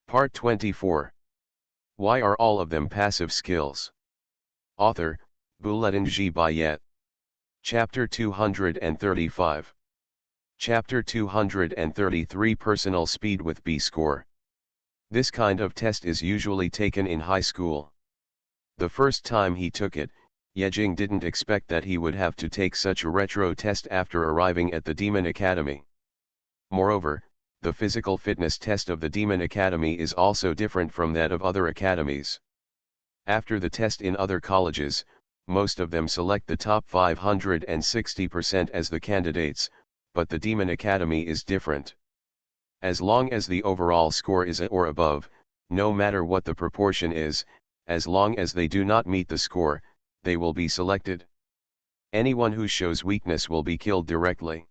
Part 24. Why are all of them passive skills? Author, Bulletin G. Bayet. Chapter 235. Chapter 233 Personal Speed with B-Score. This kind of test is usually taken in high school. The first time he took it, Yejing didn't expect that he would have to take such a retro test after arriving at the Demon Academy. Moreover, the physical fitness test of the Demon Academy is also different from that of other academies. After the test in other colleges, most of them select the top 560% as the candidates, but the Demon Academy is different. As long as the overall score is a or above, no matter what the proportion is, as long as they do not meet the score, they will be selected. Anyone who shows weakness will be killed directly.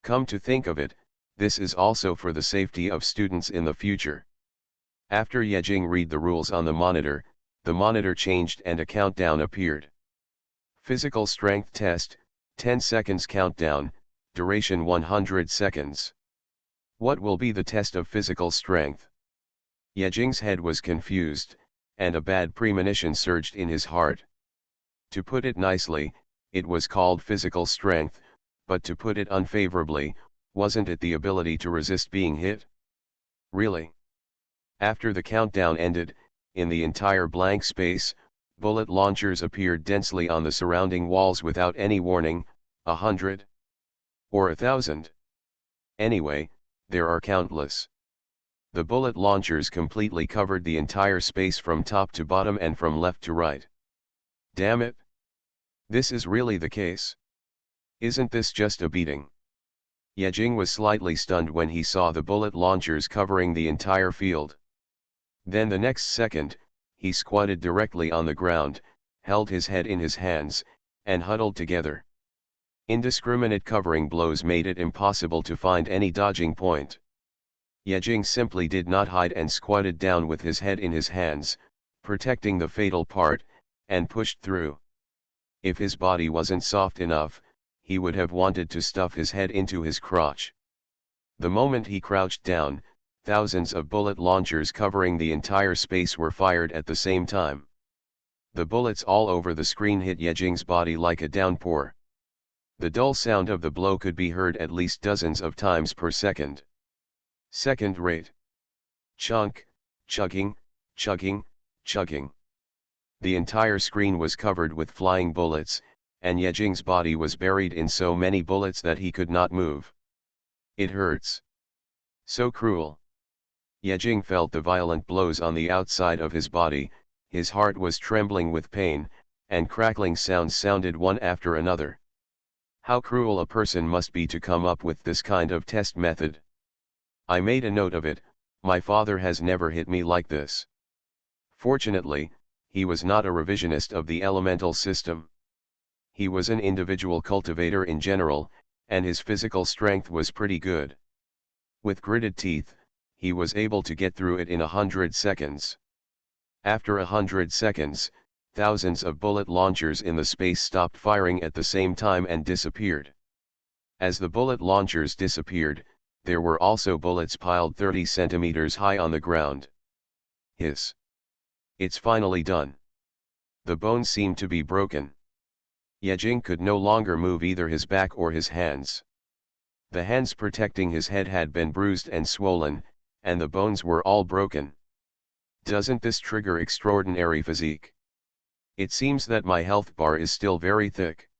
Come to think of it, this is also for the safety of students in the future. After Yejing read the rules on the monitor changed and a countdown appeared. Physical strength test, 10 seconds countdown, duration 100 seconds. What will be the test of physical strength? Yejing's head was confused, and a bad premonition surged in his heart. To put it nicely, it was called physical strength, but to put it unfavorably, wasn't it the ability to resist being hit? Really? After the countdown ended, in the entire blank space, bullet launchers appeared densely on the surrounding walls without any warning. 100? Or 1,000? Anyway, there are countless. The bullet launchers completely covered the entire space from top to bottom and from left to right. Damn it! This is really the case. Isn't this just a beating? Yejing was slightly stunned when he saw the bullet launchers covering the entire field. Then the next second, he squatted directly on the ground, held his head in his hands, and huddled together. Indiscriminate covering blows made it impossible to find any dodging point. Yejing simply did not hide and squatted down with his head in his hands, protecting the fatal part, and pushed through. If his body wasn't soft enough, he would have wanted to stuff his head into his crotch. The moment he crouched down, thousands of bullet launchers covering the entire space were fired at the same time. The bullets all over the screen hit Yejing's body like a downpour. The dull sound of the blow could be heard at least dozens of times per second. Second rate. Chunk, chugging, chugging, chugging. The entire screen was covered with flying bullets, and Yejing's body was buried in so many bullets that he could not move. It hurts. So cruel. Yejing felt the violent blows on the outside of his body, his heart was trembling with pain, and crackling sounds sounded one after another. How cruel a person must be to come up with this kind of test method. I made a note of it, my father has never hit me like this. Fortunately, he was not a revisionist of the elemental system. He was an individual cultivator in general, and his physical strength was pretty good. With gritted teeth, he was able to get through it in 100 seconds. After 100 seconds, thousands of bullet launchers in the space stopped firing at the same time and disappeared. As the bullet launchers disappeared, there were also bullets piled 30 centimeters high on the ground. Hiss. It's finally done. The bones seemed to be broken. Yejing could no longer move either his back or his hands. The hands protecting his head had been bruised and swollen, and the bones were all broken. Doesn't this trigger extraordinary physique? It seems that my health bar is still very thick.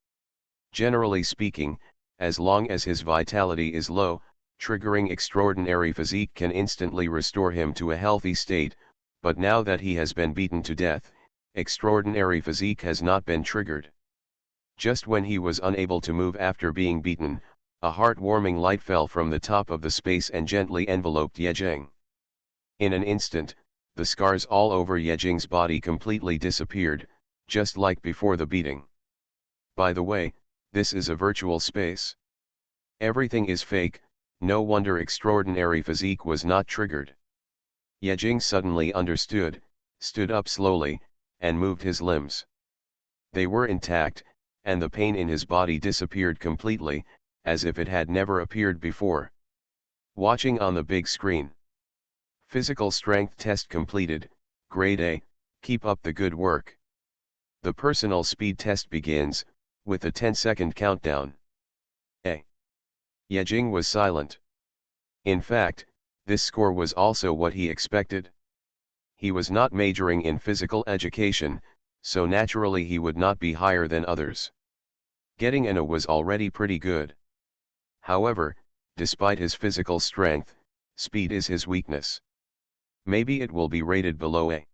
Generally speaking, as long as his vitality is low, triggering extraordinary physique can instantly restore him to a healthy state, but now that he has been beaten to death, extraordinary physique has not been triggered. Just when he was unable to move after being beaten, a heart-warming light fell from the top of the space and gently enveloped Yejing. In an instant, the scars all over Yejing's body completely disappeared, just like before the beating. By the way, this is a virtual space. Everything is fake, no wonder extraordinary physique was not triggered. Yejing suddenly understood, stood up slowly, and moved his limbs. They were intact, and the pain in his body disappeared completely, as if it had never appeared before. Watching on the big screen. Physical strength test completed, grade A, keep up the good work. The personal speed test begins, with a 10-second countdown. A. Yejing was silent. In fact, this score was also what he expected. He was not majoring in physical education, so naturally he would not be higher than others. Getting an A was already pretty good. However, despite his physical strength, speed is his weakness. Maybe it will be rated below A.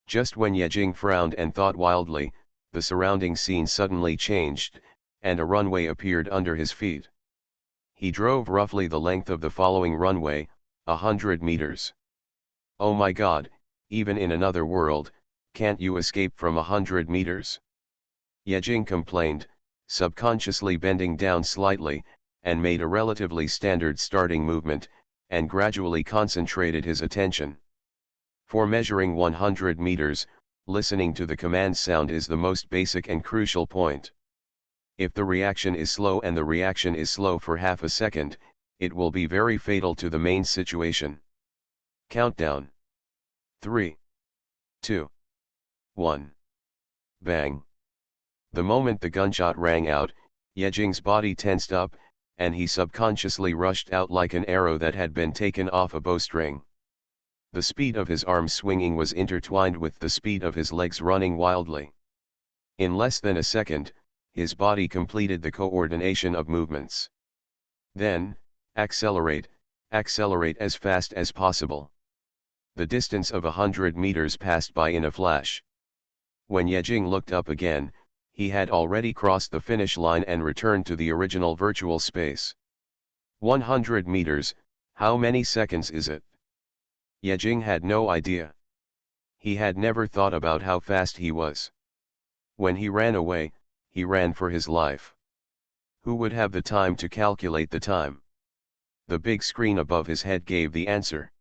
Just when Yejing frowned and thought wildly, the surrounding scene suddenly changed, and a runway appeared under his feet. He drove roughly the length of the following runway, 100 meters. Oh my God, even in another world, can't you escape from 100 meters? Yejing complained, subconsciously bending down slightly, and made a relatively standard starting movement, and gradually concentrated his attention. For measuring 100 meters, listening to the command sound is the most basic and crucial point. If the reaction is slow and the reaction is slow for half a second, it will be very fatal to the main situation. Countdown. 3, 2, 1. Bang. The moment the gunshot rang out, Yejing's body tensed up, and he subconsciously rushed out like an arrow that had been taken off a bowstring. The speed of his arms swinging was intertwined with the speed of his legs running wildly. In less than a second, his body completed the coordination of movements. Then, accelerate, accelerate as fast as possible. The distance of 100 meters passed by in a flash. When Yejing looked up again, he had already crossed the finish line and returned to the original virtual space. 100 meters, how many seconds is it? Yejing had no idea. He had never thought about how fast he was. When he ran away, he ran for his life. Who would have the time to calculate the time? The big screen above his head gave the answer.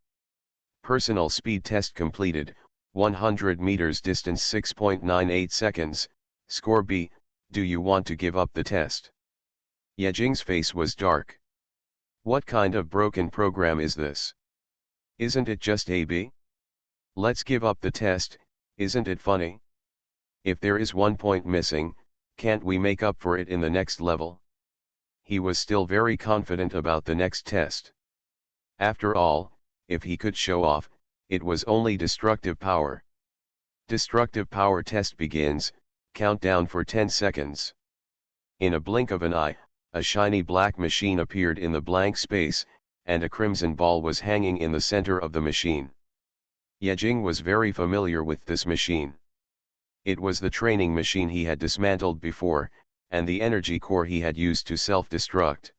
Personal speed test completed, 100 meters distance 6.98 seconds, score B, do you want to give up the test? Yejing's face was dark. What kind of broken program is this? Isn't it just AB? Let's give up the test, isn't it funny? If there is 1 point missing, can't we make up for it in the next level? He was still very confident about the next test. After all, if he could show off, it was only destructive power. Destructive power test begins, countdown for 10 seconds. In a blink of an eye, a shiny black machine appeared in the blank space, and a crimson ball was hanging in the center of the machine. Yejing was very familiar with this machine. It was the training machine he had dismantled before, and the energy core he had used to self-destruct.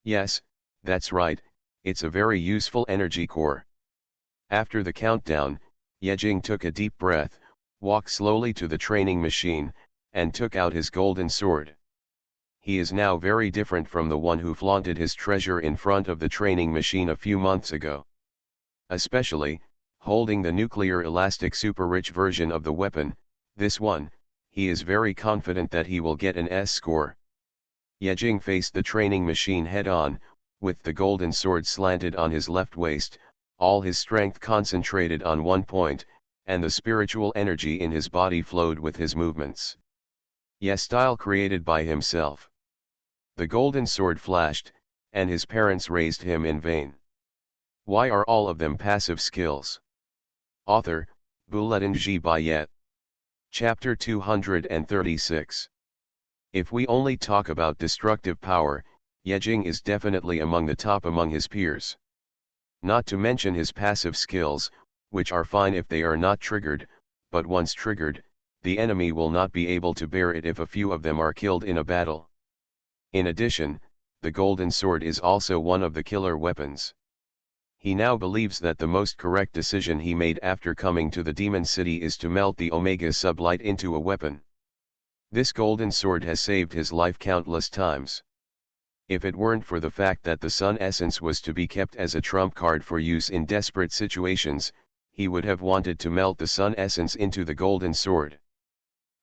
Yes, that's right, it's a very useful energy core. After the countdown, Yejing took a deep breath, walked slowly to the training machine, and took out his golden sword. He is now very different from the one who flaunted his treasure in front of the training machine a few months ago. Especially, holding the nuclear elastic super-rich version of the weapon, this one, he is very confident that he will get an S score. Yejing faced the training machine head-on, with the golden sword slanted on his left waist, all his strength concentrated on one point, and the spiritual energy in his body flowed with his movements. Yes, style created by himself. The golden sword flashed, and his parents raised him in vain. Why are all of them passive skills? Author, Bulletin G. Bayet. Chapter 236. If we only talk about destructive power, Yejing is definitely among the top among his peers. Not to mention his passive skills, which are fine if they are not triggered, but once triggered, the enemy will not be able to bear it if a few of them are killed in a battle. In addition, the golden sword is also one of the killer weapons. He now believes that the most correct decision he made after coming to the Demon City is to melt the Omega Sublight into a weapon. This golden sword has saved his life countless times. If it weren't for the fact that the Sun Essence was to be kept as a trump card for use in desperate situations, he would have wanted to melt the Sun Essence into the golden sword.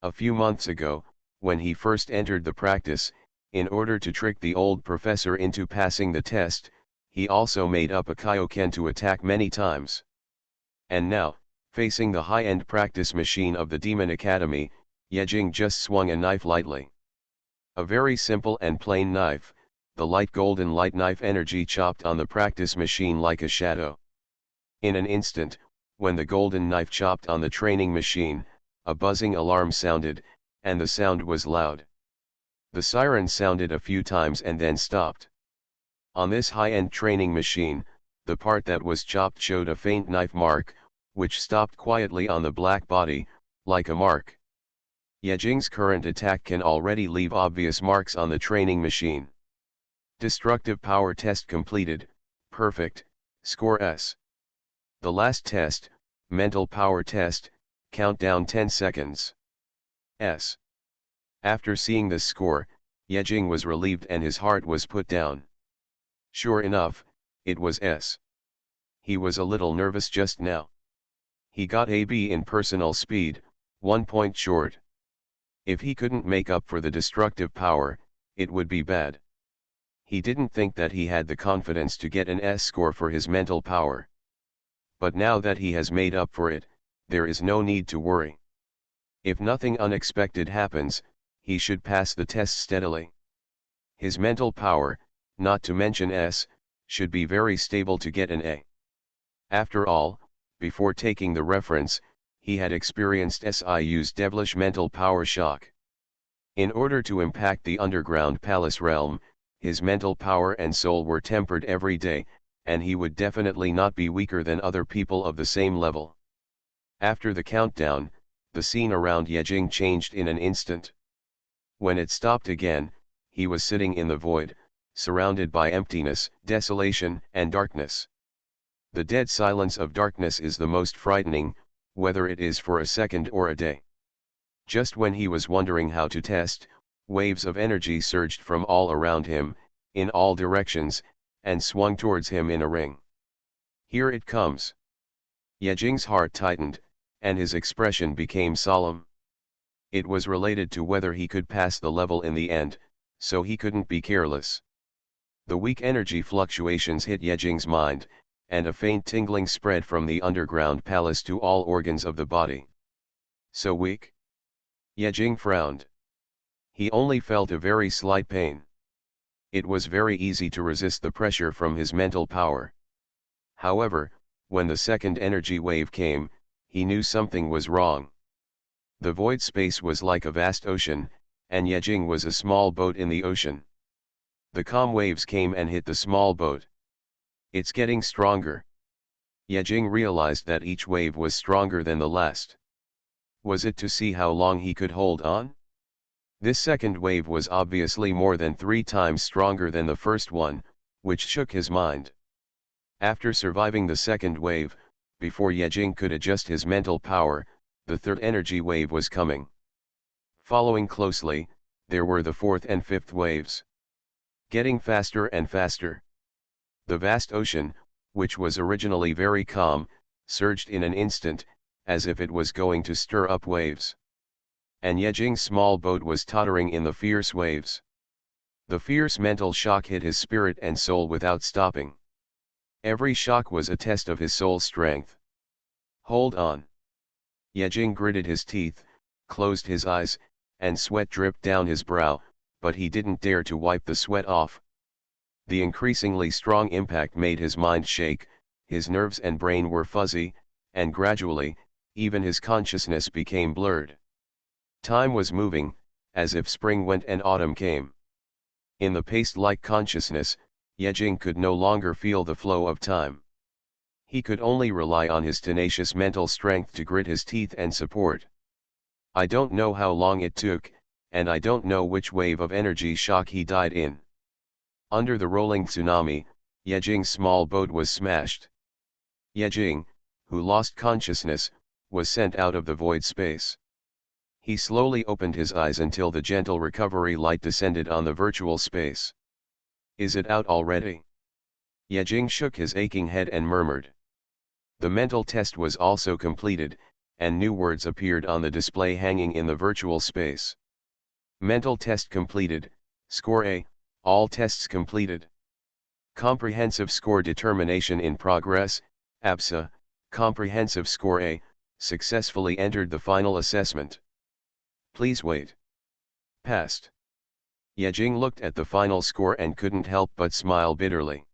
A few months ago, when he first entered the practice, in order to trick the old professor into passing the test, he also made up a Kaioken to attack many times. And now, facing the high-end practice machine of the Demon Academy, Yejing just swung a knife lightly. A very simple and plain knife, the light golden light knife energy chopped on the practice machine like a shadow. In an instant, when the golden knife chopped on the training machine, a buzzing alarm sounded, and the sound was loud. The siren sounded a few times and then stopped. On this high-end training machine, the part that was chopped showed a faint knife mark, which stopped quietly on the black body, like a mark. Yejing's current attack can already leave obvious marks on the training machine. Destructive power test completed, perfect, score S. The last test, mental power test, countdown 10 seconds. S. After seeing this score, Yejing was relieved and his heart was put down. Sure enough, it was S. He was a little nervous just now. He got a B in personal speed, 1 point short. If he couldn't make up for the destructive power, it would be bad. He didn't think that he had the confidence to get an S score for his mental power. But now that he has made up for it, there is no need to worry. If nothing unexpected happens, he should pass the test steadily. His mental power, not to mention S, should be very stable to get an A. After all, before taking the reference, he had experienced SIU's devilish mental power shock. In order to impact the underground palace realm, his mental power and soul were tempered every day, and he would definitely not be weaker than other people of the same level. After the countdown, the scene around Yejing changed in an instant. When it stopped again, he was sitting in the void, surrounded by emptiness, desolation, and darkness. The dead silence of darkness is the most frightening, whether it is for a second or a day. Just when he was wondering how to test, waves of energy surged from all around him, in all directions, and swung towards him in a ring. Here it comes. Yejing's heart tightened, and his expression became solemn. It was related to whether he could pass the level in the end, so he couldn't be careless. The weak energy fluctuations hit Yejing's mind, and a faint tingling spread from the underground palace to all organs of the body. So weak? Yejing frowned. He only felt a very slight pain. It was very easy to resist the pressure from his mental power. However, when the second energy wave came, he knew something was wrong. The void space was like a vast ocean, and Yejing was a small boat in the ocean. The calm waves came and hit the small boat. It's getting stronger. Yejing realized that each wave was stronger than the last. Was it to see how long he could hold on? This second wave was obviously more than 3 times stronger than the first one, which shook his mind. After surviving the second wave, before Yejing could adjust his mental power, the third energy wave was coming. Following closely, there were the fourth and fifth waves. Getting faster and faster. The vast ocean, which was originally very calm, surged in an instant, as if it was going to stir up waves. And Yejing's small boat was tottering in the fierce waves. The fierce mental shock hit his spirit and soul without stopping. Every shock was a test of his soul's strength. Hold on. Yejing gritted his teeth, closed his eyes, and sweat dripped down his brow, but he didn't dare to wipe the sweat off. The increasingly strong impact made his mind shake, his nerves and brain were fuzzy, and gradually, even his consciousness became blurred. Time was moving, as if spring went and autumn came. In the paste-like consciousness, Yejing could no longer feel the flow of time. He could only rely on his tenacious mental strength to grit his teeth and support. I don't know how long it took, and I don't know which wave of energy shock he died in. Under the rolling tsunami, Yejing's small boat was smashed. Yejing, who lost consciousness, was sent out of the void space. He slowly opened his eyes until the gentle recovery light descended on the virtual space. Is it out already? Yejing shook his aching head and murmured. The mental test was also completed, and new words appeared on the display hanging in the virtual space. Mental test completed, score A, all tests completed. Comprehensive Score Determination in Progress, APSA, Comprehensive Score A, successfully entered the final assessment. Please wait. Passed. Yejing looked at the final score and couldn't help but smile bitterly.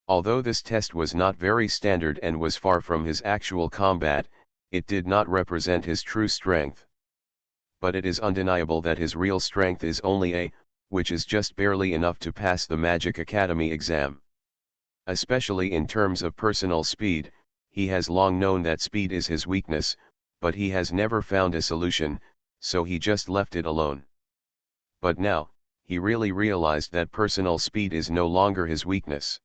Although this test was not very standard and was far from his actual combat, it did not represent his true strength. But it is undeniable that his real strength is only A, which is just barely enough to pass the Magic Academy exam. Especially in terms of personal speed, he has long known that speed is his weakness, but he has never found a solution, so he just left it alone. But now, he really realized that personal speed is no longer his weakness.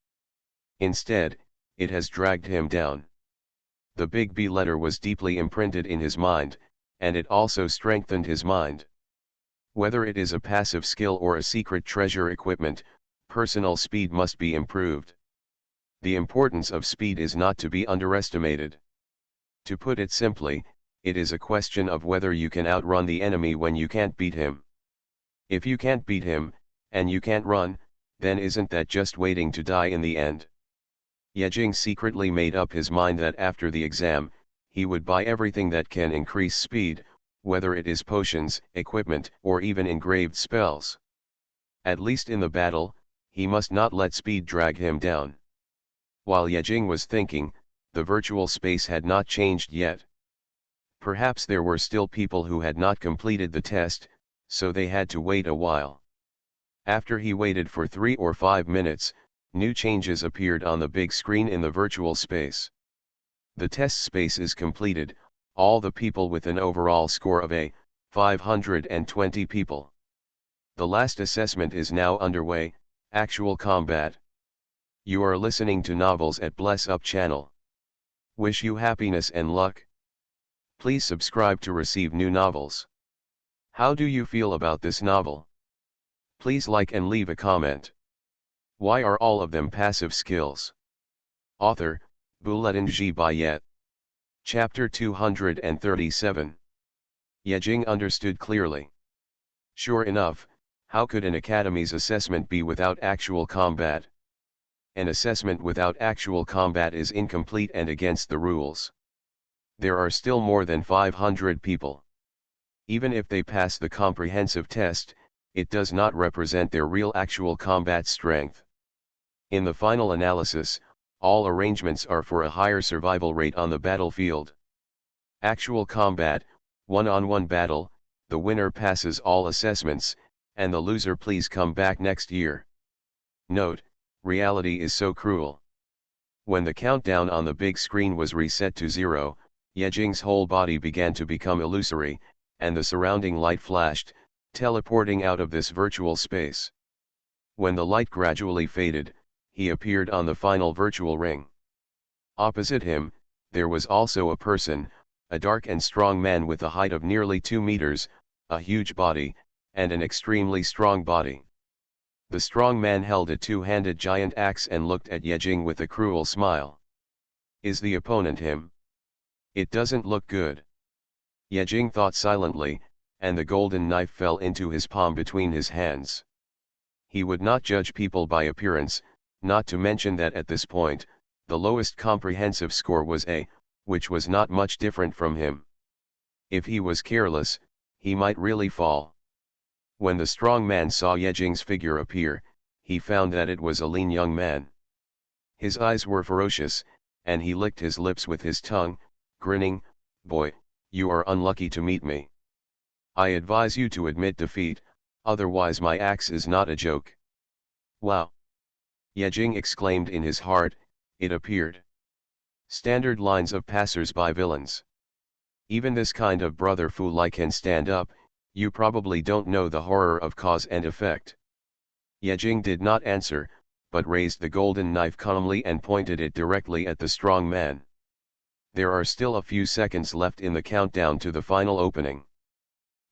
Instead, it has dragged him down. The big B letter was deeply imprinted in his mind, and it also strengthened his mind. Whether it is a passive skill or a secret treasure equipment, personal speed must be improved. The importance of speed is not to be underestimated. To put it simply, it is a question of whether you can outrun the enemy when you can't beat him. If you can't beat him, and you can't run, then isn't that just waiting to die in the end? Yejing secretly made up his mind that after the exam, he would buy everything that can increase speed, whether it is potions, equipment, or even engraved spells. At least in the battle, he must not let speed drag him down. While Yejing was thinking, the virtual space had not changed yet. Perhaps there were still people who had not completed the test, so they had to wait a while. After he waited for 3 or 5 minutes, new changes appeared on the big screen in the virtual space. The test space is completed, all the people with an overall score of A, 520 people. The last assessment is now underway, Actual Combat. You are listening to Novels at Bless Up channel. Wish you happiness and luck. Please subscribe to receive new novels. How do you feel about this novel? Please like and leave a comment. Why are all of them passive skills? Author, Bouletin G. Bayet. Chapter 237. Yejing understood clearly. Sure enough, how could an academy's assessment be without actual combat? An assessment without actual combat is incomplete and against the rules. There are still more than 500 people. Even if they pass the comprehensive test, it does not represent their real actual combat strength. In the final analysis, all arrangements are for a higher survival rate on the battlefield. Actual combat, one-on-one battle, the winner passes all assessments, and the loser please come back next year. Note, reality is so cruel. When the countdown on the big screen was reset to 0, Yejing's whole body began to become illusory, and the surrounding light flashed, teleporting out of this virtual space. When the light gradually faded, he appeared on the final virtual ring. Opposite him, there was also a person, a dark and strong man with a height of nearly 2 meters, a huge body, and an extremely strong body. The strong man held a two-handed giant axe and looked at Yejing with a cruel smile. Is the opponent him? It doesn't look good. Yejing thought silently, and the golden knife fell into his palm between his hands. He would not judge people by appearance, not to mention that at this point, the lowest comprehensive score was A, which was not much different from him. If he was careless, he might really fall. When the strong man saw Yejing's figure appear, he found that it was a lean young man. His eyes were ferocious, and he licked his lips with his tongue, grinning, "Boy, you are unlucky to meet me. I advise you to admit defeat, otherwise my axe is not a joke." Wow! Yejing exclaimed in his heart, it appeared. Standard lines of passers-by villains. Even this kind of brother fool I can stand up, you probably don't know the horror of cause and effect. Yejing did not answer, but raised the golden knife calmly and pointed it directly at the strong man. There are still a few seconds left in the countdown to the final opening.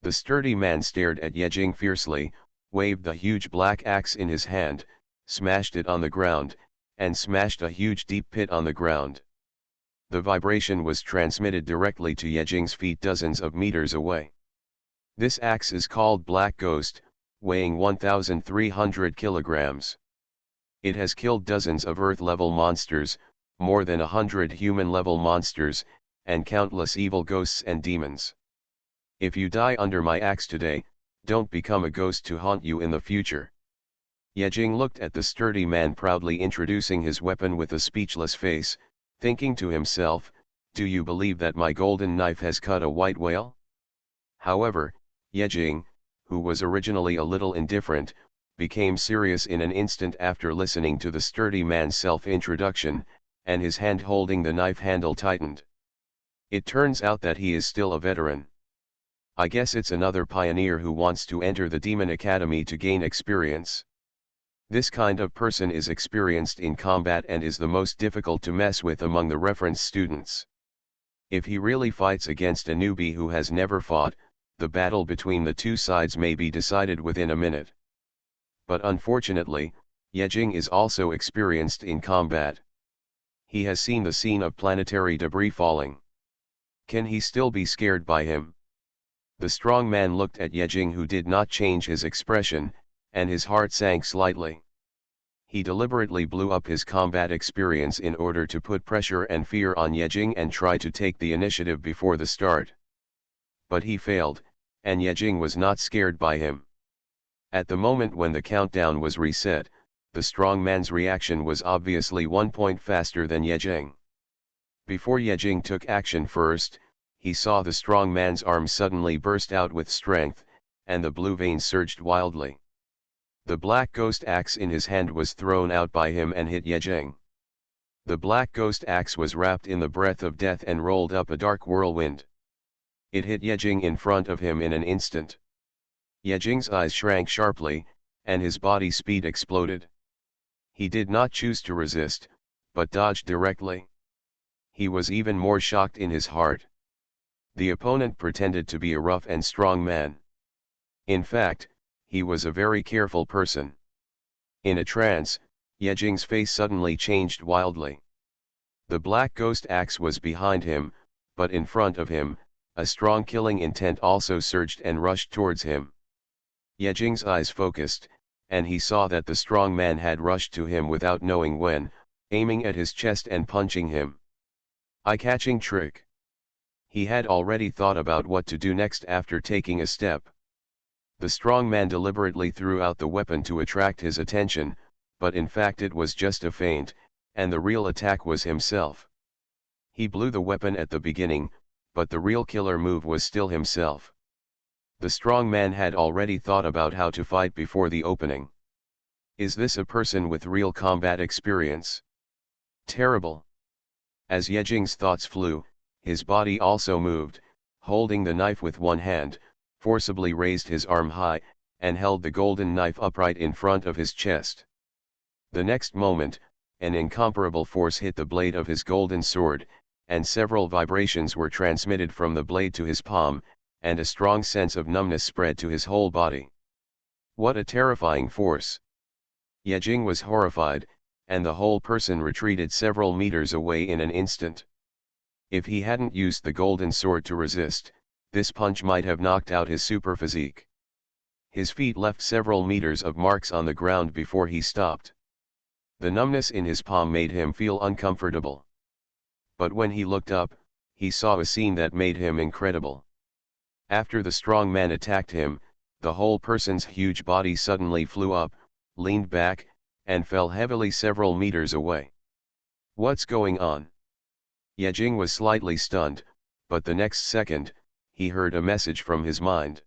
The sturdy man stared at Yejing fiercely, waved the huge black axe in his hand, smashed it on the ground, and smashed a huge deep pit on the ground. The vibration was transmitted directly to Yejing's feet dozens of meters away. This axe is called Black Ghost, weighing 1,300 kilograms. It has killed dozens of Earth-level monsters, more than 100 human-level monsters, and countless evil ghosts and demons. If you die under my axe today, don't become a ghost to haunt you in the future. Yejing looked at the sturdy man proudly introducing his weapon with a speechless face, thinking to himself, do you believe that my golden knife has cut a white whale? However, Yejing, who was originally a little indifferent, became serious in an instant after listening to the sturdy man's self-introduction, and his hand holding the knife handle tightened. It turns out that he is still a veteran. I guess it's another pioneer who wants to enter the Demon Academy to gain experience. This kind of person is experienced in combat and is the most difficult to mess with among the reference students. If he really fights against a newbie who has never fought, the battle between the two sides may be decided within a minute. But unfortunately, Yejing is also experienced in combat. He has seen the scene of planetary debris falling. Can he still be scared by him? The strong man looked at Yejing, who did not change his expression, and his heart sank slightly. He deliberately blew up his combat experience in order to put pressure and fear on Yejing and try to take the initiative before the start. But he failed, and Yejing was not scared by him. At the moment when the countdown was reset, the strong man's reaction was obviously 1 point faster than Yejing. Before Yejing took action first, he saw the strong man's arm suddenly burst out with strength, and the blue veins surged wildly. The black ghost axe in his hand was thrown out by him and hit Yejing. The black ghost axe was wrapped in the breath of death and rolled up a dark whirlwind. It hit Yejing in front of him in an instant. Yejing's eyes shrank sharply, and his body speed exploded. He did not choose to resist, but dodged directly. He was even more shocked in his heart. The opponent pretended to be a rough and strong man. In fact, he was a very careful person. In a trance, Yejing's face suddenly changed wildly. The black ghost axe was behind him, but in front of him, a strong killing intent also surged and rushed towards him. Yejing's eyes focused, and he saw that the strong man had rushed to him without knowing when, aiming at his chest and punching him. Eye-catching trick. He had already thought about what to do next after taking a step. The strong man deliberately threw out the weapon to attract his attention, but in fact it was just a feint, and the real attack was himself. He blew the weapon at the beginning, but the real killer move was still himself. The strong man had already thought about how to fight before the opening. Is this a person with real combat experience? Terrible. As Yejing's thoughts flew, his body also moved, holding the knife with one hand, forcibly raised his arm high, and held the golden knife upright in front of his chest. The next moment, an incomparable force hit the blade of his golden sword, and several vibrations were transmitted from the blade to his palm, and a strong sense of numbness spread to his whole body. What a terrifying force! Yejing was horrified, and the whole person retreated several meters away in an instant. If he hadn't used the golden sword to resist, this punch might have knocked out his super physique. His feet left several meters of marks on the ground before he stopped. The numbness in his palm made him feel uncomfortable. But when he looked up, he saw a scene that made him incredible. After the strong man attacked him, the whole person's huge body suddenly flew up, leaned back, and fell heavily several meters away. What's going on? Yejing was slightly stunned, but the next second, he heard a message from his mind.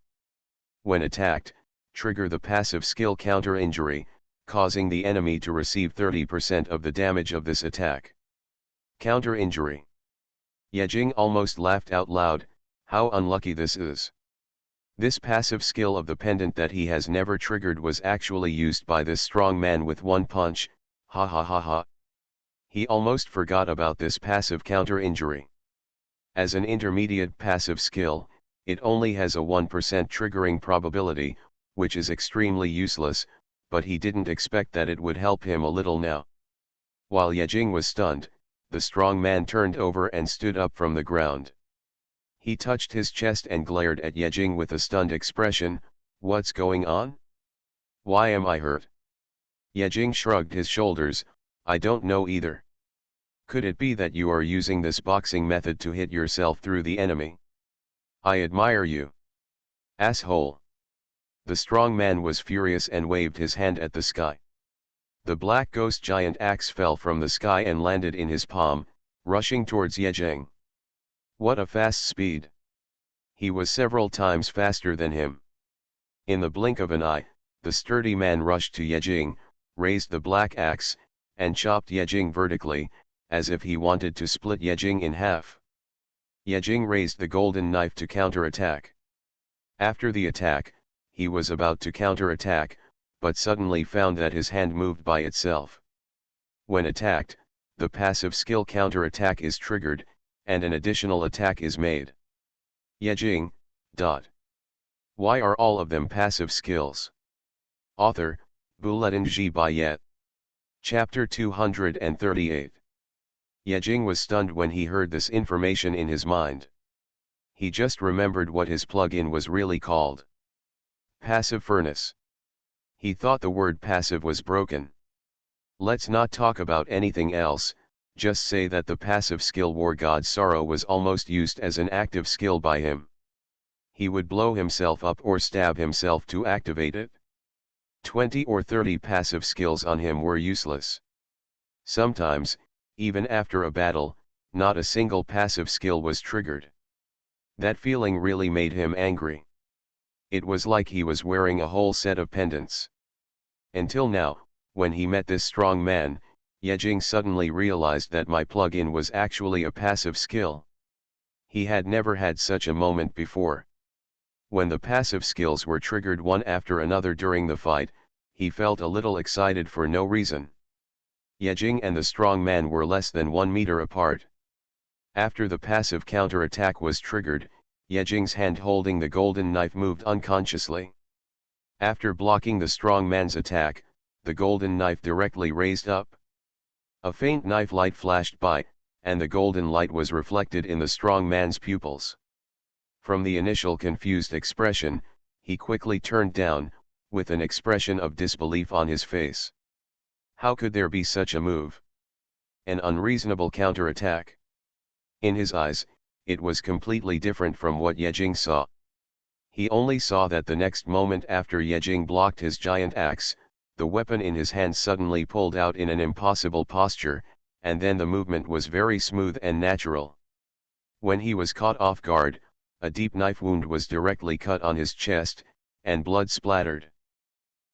When attacked, trigger the passive skill counter injury, causing the enemy to receive 30% of the damage of this attack. Counter injury. Yejing almost laughed out loud. How unlucky this is. This passive skill of the pendant that he has never triggered was actually used by this strong man with one punch, ha ha ha ha. He almost forgot about this passive counter injury. As an intermediate passive skill, it only has a 1% triggering probability, which is extremely useless, but he didn't expect that it would help him a little now. While Yejing was stunned, the strong man turned over and stood up from the ground. He touched his chest and glared at Yejing with a stunned expression. What's going on? Why am I hurt? Yejing shrugged his shoulders. I don't know either. Could it be that you are using this boxing method to hit yourself through the enemy? I admire you. Asshole. The strong man was furious and waved his hand at the sky. The black ghost giant axe fell from the sky and landed in his palm, rushing towards Yejing. What a fast speed! He was several times faster than him. In the blink of an eye, the sturdy man rushed to Yejing, raised the black axe, and chopped Yejing vertically, as if he wanted to split Yejing in half. Yejing raised the golden knife to counterattack. After the attack, he was about to counterattack, but suddenly found that his hand moved by itself. When attacked, the passive skill counterattack is triggered, and an additional attack is made. Yejing. Why are all of them passive skills? Author, Bulletin G. Bayet. Chapter 238. Yejing was stunned when he heard this information in his mind. He just remembered what his plug-in was really called. Passive furnace. He thought the word passive was broken. Let's not talk about anything else, just say that the passive skill War God Sorrow was almost used as an active skill by him. He would blow himself up or stab himself to activate it. 20 or 30 passive skills on him were useless. Sometimes, even after a battle, not a single passive skill was triggered. That feeling really made him angry. It was like he was wearing a whole set of pendants. Until now, when he met this strong man, Yejing suddenly realized that my plug-in was actually a passive skill. He had never had such a moment before. When the passive skills were triggered one after another during the fight, he felt a little excited for no reason. Yejing and the strong man were less than 1 meter apart. After the passive counterattack was triggered, Yejing's hand holding the golden knife moved unconsciously. After blocking the strong man's attack, the golden knife directly raised up. A faint knife light flashed by, and the golden light was reflected in the strong man's pupils. From the initial confused expression, he quickly turned down, with an expression of disbelief on his face. How could there be such a move? An unreasonable counterattack. In his eyes, it was completely different from what Yejing saw. He only saw that the next moment after Yejing blocked his giant axe, the weapon in his hand suddenly pulled out in an impossible posture, and then the movement was very smooth and natural. When he was caught off guard, a deep knife wound was directly cut on his chest, and blood splattered.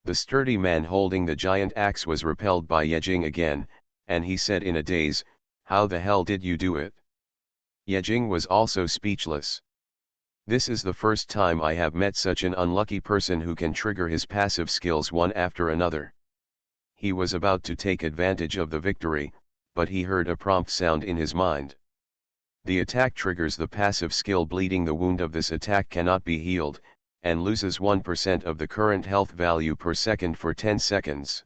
The sturdy man holding the giant axe was repelled by Yejing again, and he said in a daze, "How the hell did you do it?" Yejing was also speechless. This is the first time I have met such an unlucky person who can trigger his passive skills one after another. He was about to take advantage of the victory, but he heard a prompt sound in his mind. The attack triggers the passive skill bleeding. The wound of this attack cannot be healed, and loses 1% of the current health value per second for 10 seconds.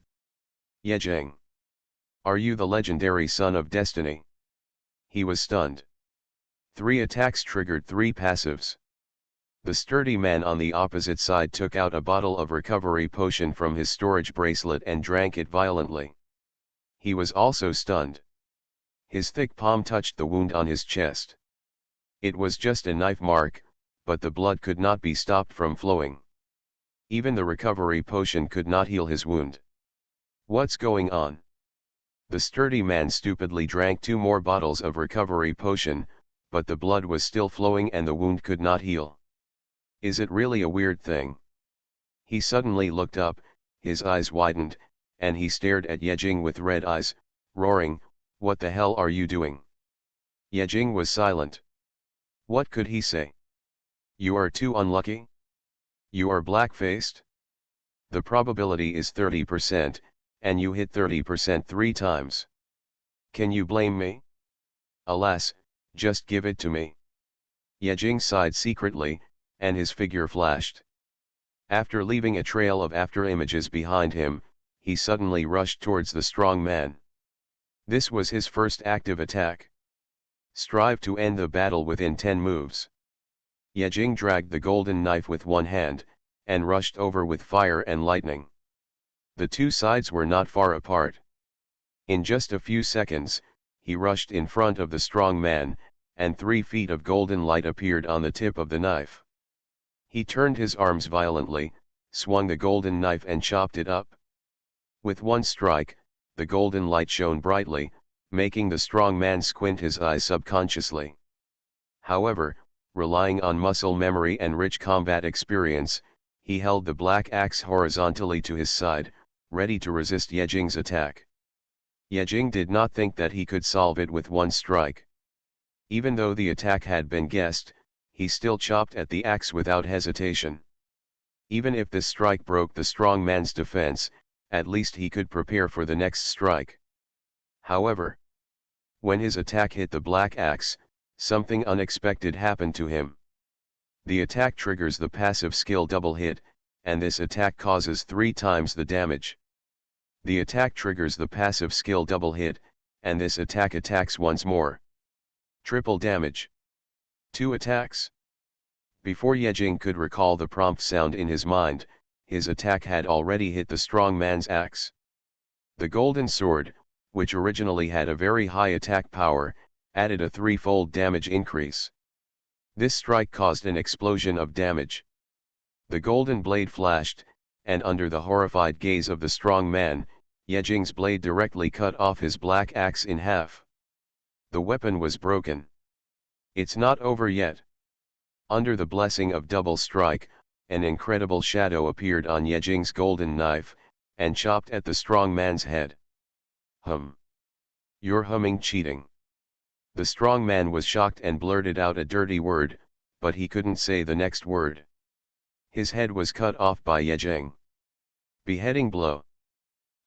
Yejing. Are you the legendary son of destiny? He was stunned. 3 attacks triggered 3 passives. The sturdy man on the opposite side took out a bottle of recovery potion from his storage bracelet and drank it violently. He was also stunned. His thick palm touched the wound on his chest. It was just a knife mark, but the blood could not be stopped from flowing. Even the recovery potion could not heal his wound. What's going on? The sturdy man stupidly drank 2 more bottles of recovery potion, but the blood was still flowing and the wound could not heal. Is it really a weird thing? He suddenly looked up, his eyes widened, and he stared at Yejing with red eyes, roaring, "What the hell are you doing?" Yejing was silent. What could he say? You are too unlucky? You are black-faced? The probability is 30%, and you hit 30% 3 times. Can you blame me? Alas, just give it to me. Yejing sighed secretly, and his figure flashed. After leaving a trail of after-images behind him, he suddenly rushed towards the strong man. This was his first active attack. Strive to end the battle within 10 moves. Yejing dragged the golden knife with one hand, and rushed over with fire and lightning. The two sides were not far apart. In just a few seconds, he rushed in front of the strong man, and 3 feet of golden light appeared on the tip of the knife. He turned his arms violently, swung the golden knife and chopped it up. With one strike, the golden light shone brightly, making the strong man squint his eyes subconsciously. However, relying on muscle memory and rich combat experience, he held the black axe horizontally to his side, ready to resist Yejing's attack. Yejing did not think that he could solve it with one strike. Even though the attack had been guessed, he still chopped at the axe without hesitation. Even if this strike broke the strong man's defense, at least he could prepare for the next strike. However, when his attack hit the black axe, something unexpected happened to him. The attack triggers the passive skill double hit, and this attack causes 3 times the damage. The attack triggers the passive skill double hit, and this attack attacks once more. Triple damage. 2 attacks. Before Yejing could recall the prompt sound in his mind, his attack had already hit the strong man's axe. The golden sword, which originally had a very high attack power, added a 3-fold damage increase. This strike caused an explosion of damage. The golden blade flashed, and under the horrified gaze of the strong man, Yejing's blade directly cut off his black axe in half. The weapon was broken. It's not over yet. Under the blessing of double strike, an incredible shadow appeared on Yejing's golden knife, and chopped at the strong man's head. You're humming cheating. The strong man was shocked and blurted out a dirty word, but he couldn't say the next word. His head was cut off by Yejing. Beheading blow.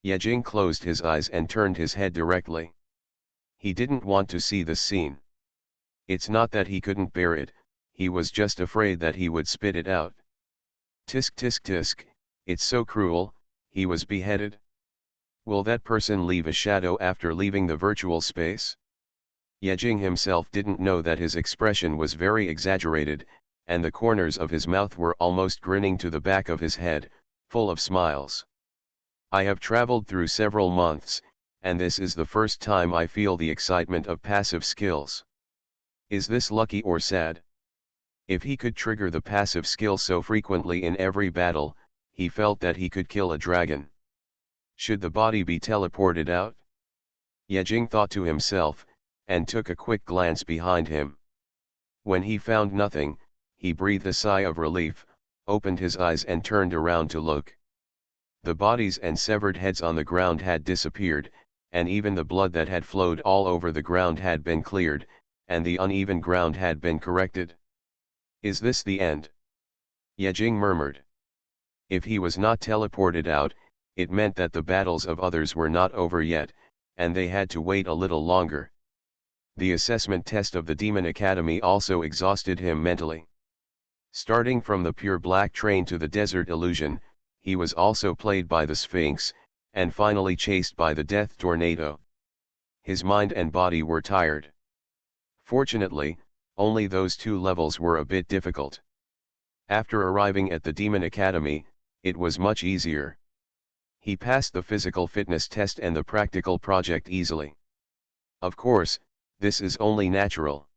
Yejing closed his eyes and turned his head directly. He didn't want to see this scene. It's not that he couldn't bear it, he was just afraid that he would spit it out. Tisk tisk tisk, it's so cruel, he was beheaded. Will that person leave a shadow after leaving the virtual space? Yejing himself didn't know that his expression was very exaggerated, and the corners of his mouth were almost grinning to the back of his head, full of smiles. I have traveled through several months, and this is the first time I feel the excitement of passive skills. Is this lucky or sad? If he could trigger the passive skill so frequently in every battle, he felt that he could kill a dragon. Should the body be teleported out? Yejing thought to himself, and took a quick glance behind him. When he found nothing, he breathed a sigh of relief, opened his eyes and turned around to look. The bodies and severed heads on the ground had disappeared, and even the blood that had flowed all over the ground had been cleared, and the uneven ground had been corrected. Is this the end? Yejing murmured. If he was not teleported out, it meant that the battles of others were not over yet, and they had to wait a little longer. The assessment test of the Demon Academy also exhausted him mentally. Starting from the pure black train to the desert illusion, he was also played by the Sphinx, and finally chased by the death tornado. His mind and body were tired. Fortunately, only those 2 levels were a bit difficult. After arriving at the Demon Academy, it was much easier. He passed the physical fitness test and the practical project easily. Of course, this is only natural.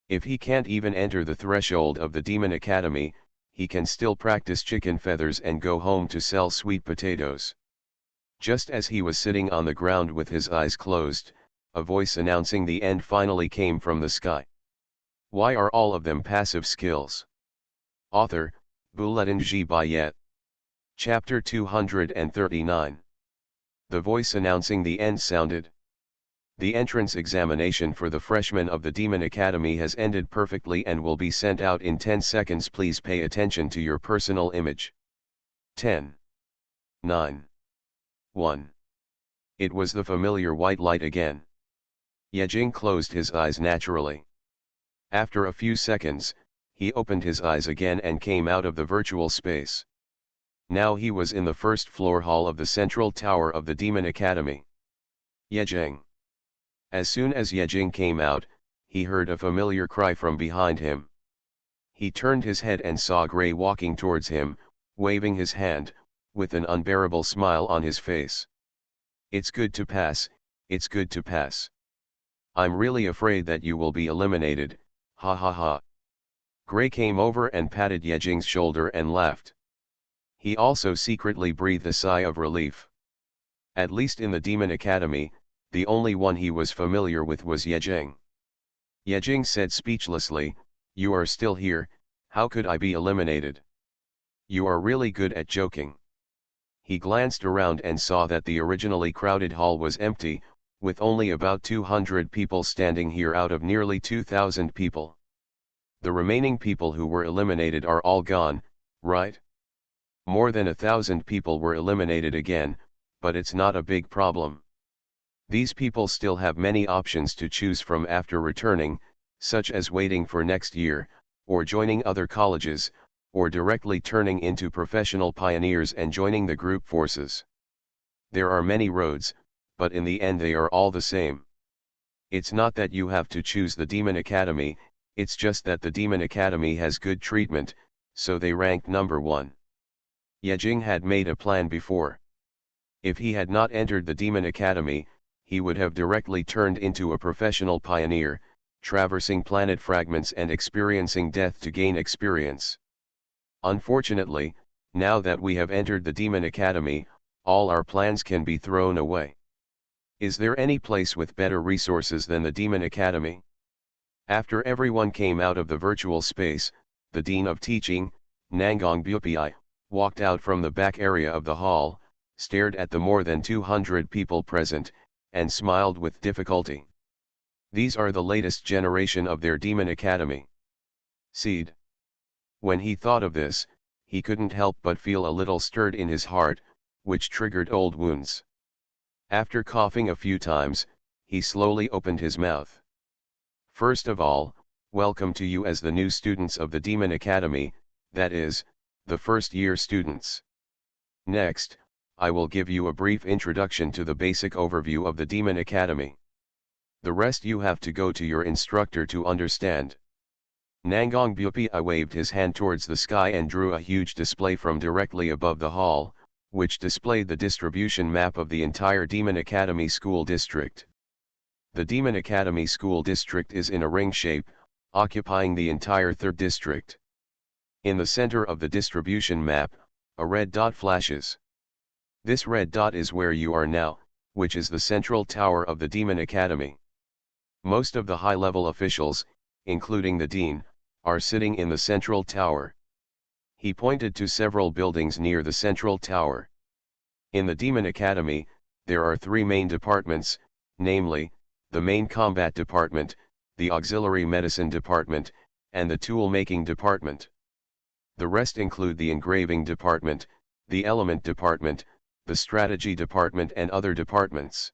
If he can't even enter the threshold of the Demon Academy, he can still practice chicken feathers and go home to sell sweet potatoes. Just as he was sitting on the ground with his eyes closed, a voice announcing the end finally came from the sky. Why are all of them passive skills? Author, Bouletin G. Bayet. Chapter 239. The voice announcing the end sounded. The entrance examination for the freshmen of the Demon Academy has ended perfectly and will be sent out in 10 seconds. Please pay attention to your personal image. 10. 9. 1. It was the familiar white light again. Yejing closed his eyes naturally. After a few seconds, he opened his eyes again and came out of the virtual space. Now he was in the first floor hall of the central tower of the Demon Academy. Yejing. As soon as Yejing came out, he heard a familiar cry from behind him. He turned his head and saw Gray walking towards him, waving his hand, with an unbearable smile on his face. It's good to pass, it's good to pass. I'm really afraid that you will be eliminated, ha ha ha. Gray came over and patted Yejing's shoulder and laughed. He also secretly breathed a sigh of relief. At least in the Demon Academy, the only one he was familiar with was Yejing. Yejing said speechlessly, "You are still here, how could I be eliminated? You are really good at joking." He glanced around and saw that the originally crowded hall was empty, with only about 200 people standing here out of nearly 2,000 people. The remaining people who were eliminated are all gone, right? More than 1,000 people were eliminated again, but it's not a big problem. These people still have many options to choose from after returning, such as waiting for next year, or joining other colleges, or directly turning into professional pioneers and joining the group forces. There are many roads, but in the end they are all the same. It's not that you have to choose the Demon Academy, it's just that the Demon Academy has good treatment, so they ranked number 1. Yejing had made a plan before. If he had not entered the Demon Academy, he would have directly turned into a professional pioneer, traversing planet fragments and experiencing death to gain experience. Unfortunately, now that we have entered the Demon Academy, all our plans can be thrown away. Is there any place with better resources than the Demon Academy? After everyone came out of the virtual space, the Dean of Teaching, Nangang Bupi, walked out from the back area of the hall, stared at the more than 200 people present, and smiled with difficulty. These are the latest generation of their Demon Academy. Seed. When he thought of this, he couldn't help but feel a little stirred in his heart, which triggered old wounds. After coughing a few times, he slowly opened his mouth. First of all, welcome to you as the new students of the Demon Academy, that is, the first-year students. Next, I will give you a brief introduction to the basic overview of the Demon Academy. The rest you have to go to your instructor to understand. Nangang Bupi waved his hand towards the sky and drew a huge display from directly above the hall, which displayed the distribution map of the entire Demon Academy School District. The Demon Academy School District is in a ring shape, occupying the entire 3rd district. In the center of the distribution map, a red dot flashes. This red dot is where you are now, which is the central tower of the Demon Academy. Most of the high-level officials, including the Dean, are sitting in the central tower. He pointed to several buildings near the central tower. In the Demon Academy, there are 3 main departments, namely, the main combat department, the auxiliary medicine department, and the tool-making department. The rest include the engraving department, the element department, the strategy department and other departments.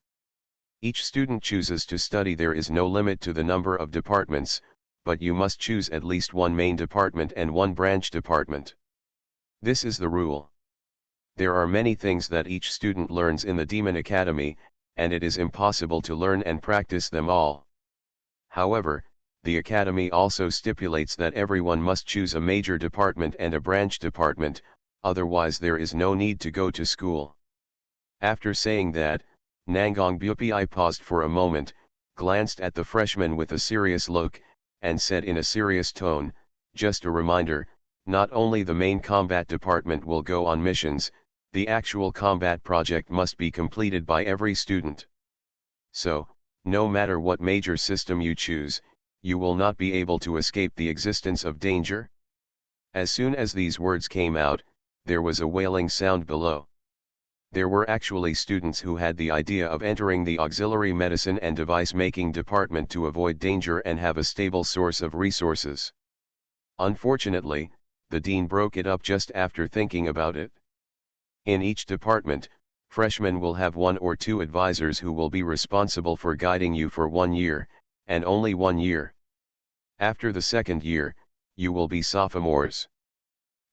Each student chooses to study. There is no limit to the number of departments, but you must choose at least one main department and one branch department. This is the rule. There are many things that each student learns in the Demon Academy, and it is impossible to learn and practice them all. However, the Academy also stipulates that everyone must choose a major department and a branch department, otherwise there is no need to go to school. After saying that, Nangang Bupi paused for a moment, glanced at the freshman with a serious look, and said in a serious tone, "Just a reminder, not only the main combat department will go on missions, the actual combat project must be completed by every student. So, no matter what major system you choose, you will not be able to escape the existence of danger." As soon as these words came out, there was a wailing sound below. There were actually students who had the idea of entering the auxiliary medicine and device making department to avoid danger and have a stable source of resources. Unfortunately, the dean broke it up just after thinking about it. In each department, freshmen will have 1 or 2 advisors who will be responsible for guiding you for 1 year, and only 1 year. After the 2nd year, you will be sophomores.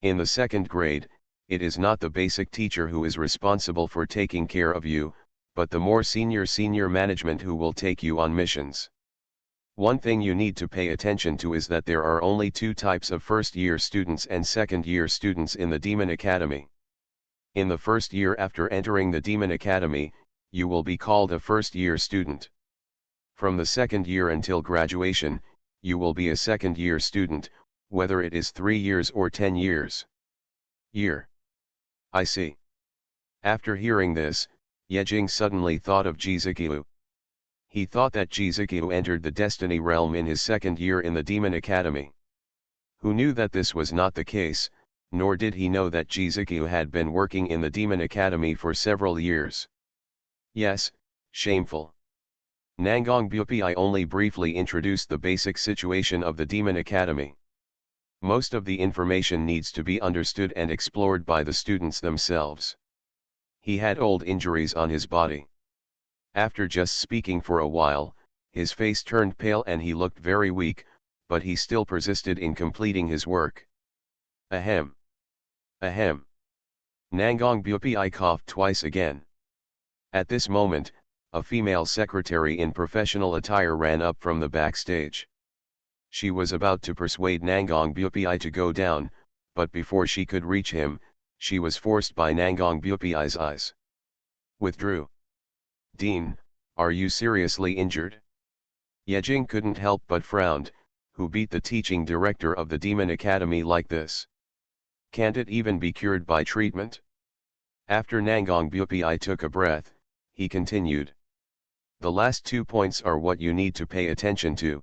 In the 2nd grade, it is not the basic teacher who is responsible for taking care of you, but the more senior management who will take you on missions. One thing you need to pay attention to is that there are only 2 types of first-year students and second-year students in the Demon Academy. In the first year after entering the Demon Academy, you will be called a first-year student. From the second year until graduation, you will be a second-year student, whether it is 3 years or 10 years. Year. I see. After hearing this, Yejing suddenly thought of Jizukiu. He thought that Jizukiu entered the Destiny realm in his second year in the Demon Academy. Who knew that this was not the case, nor did he know that Jizukiu had been working in the Demon Academy for several years. Yes, shameful. Nangong Bupi only briefly introduced the basic situation of the Demon Academy. Most of the information needs to be understood and explored by the students themselves. He had old injuries on his body. After just speaking for a while, his face turned pale and he looked very weak, but he still persisted in completing his work. Ahem. Ahem. Nangong Bupi coughed twice again. At this moment, a female secretary in professional attire ran up from the backstage. She was about to persuade Nangong Bupi to go down, but before she could reach him, she was forced by Nangong Bupi's eyes. Withdrew. Dean, are you seriously injured? Yejing couldn't help but frowned. Who beat the teaching director of the Demon Academy like this? Can't it even be cured by treatment? After Nangong Bupi took a breath, he continued. The last 2 points are what you need to pay attention to.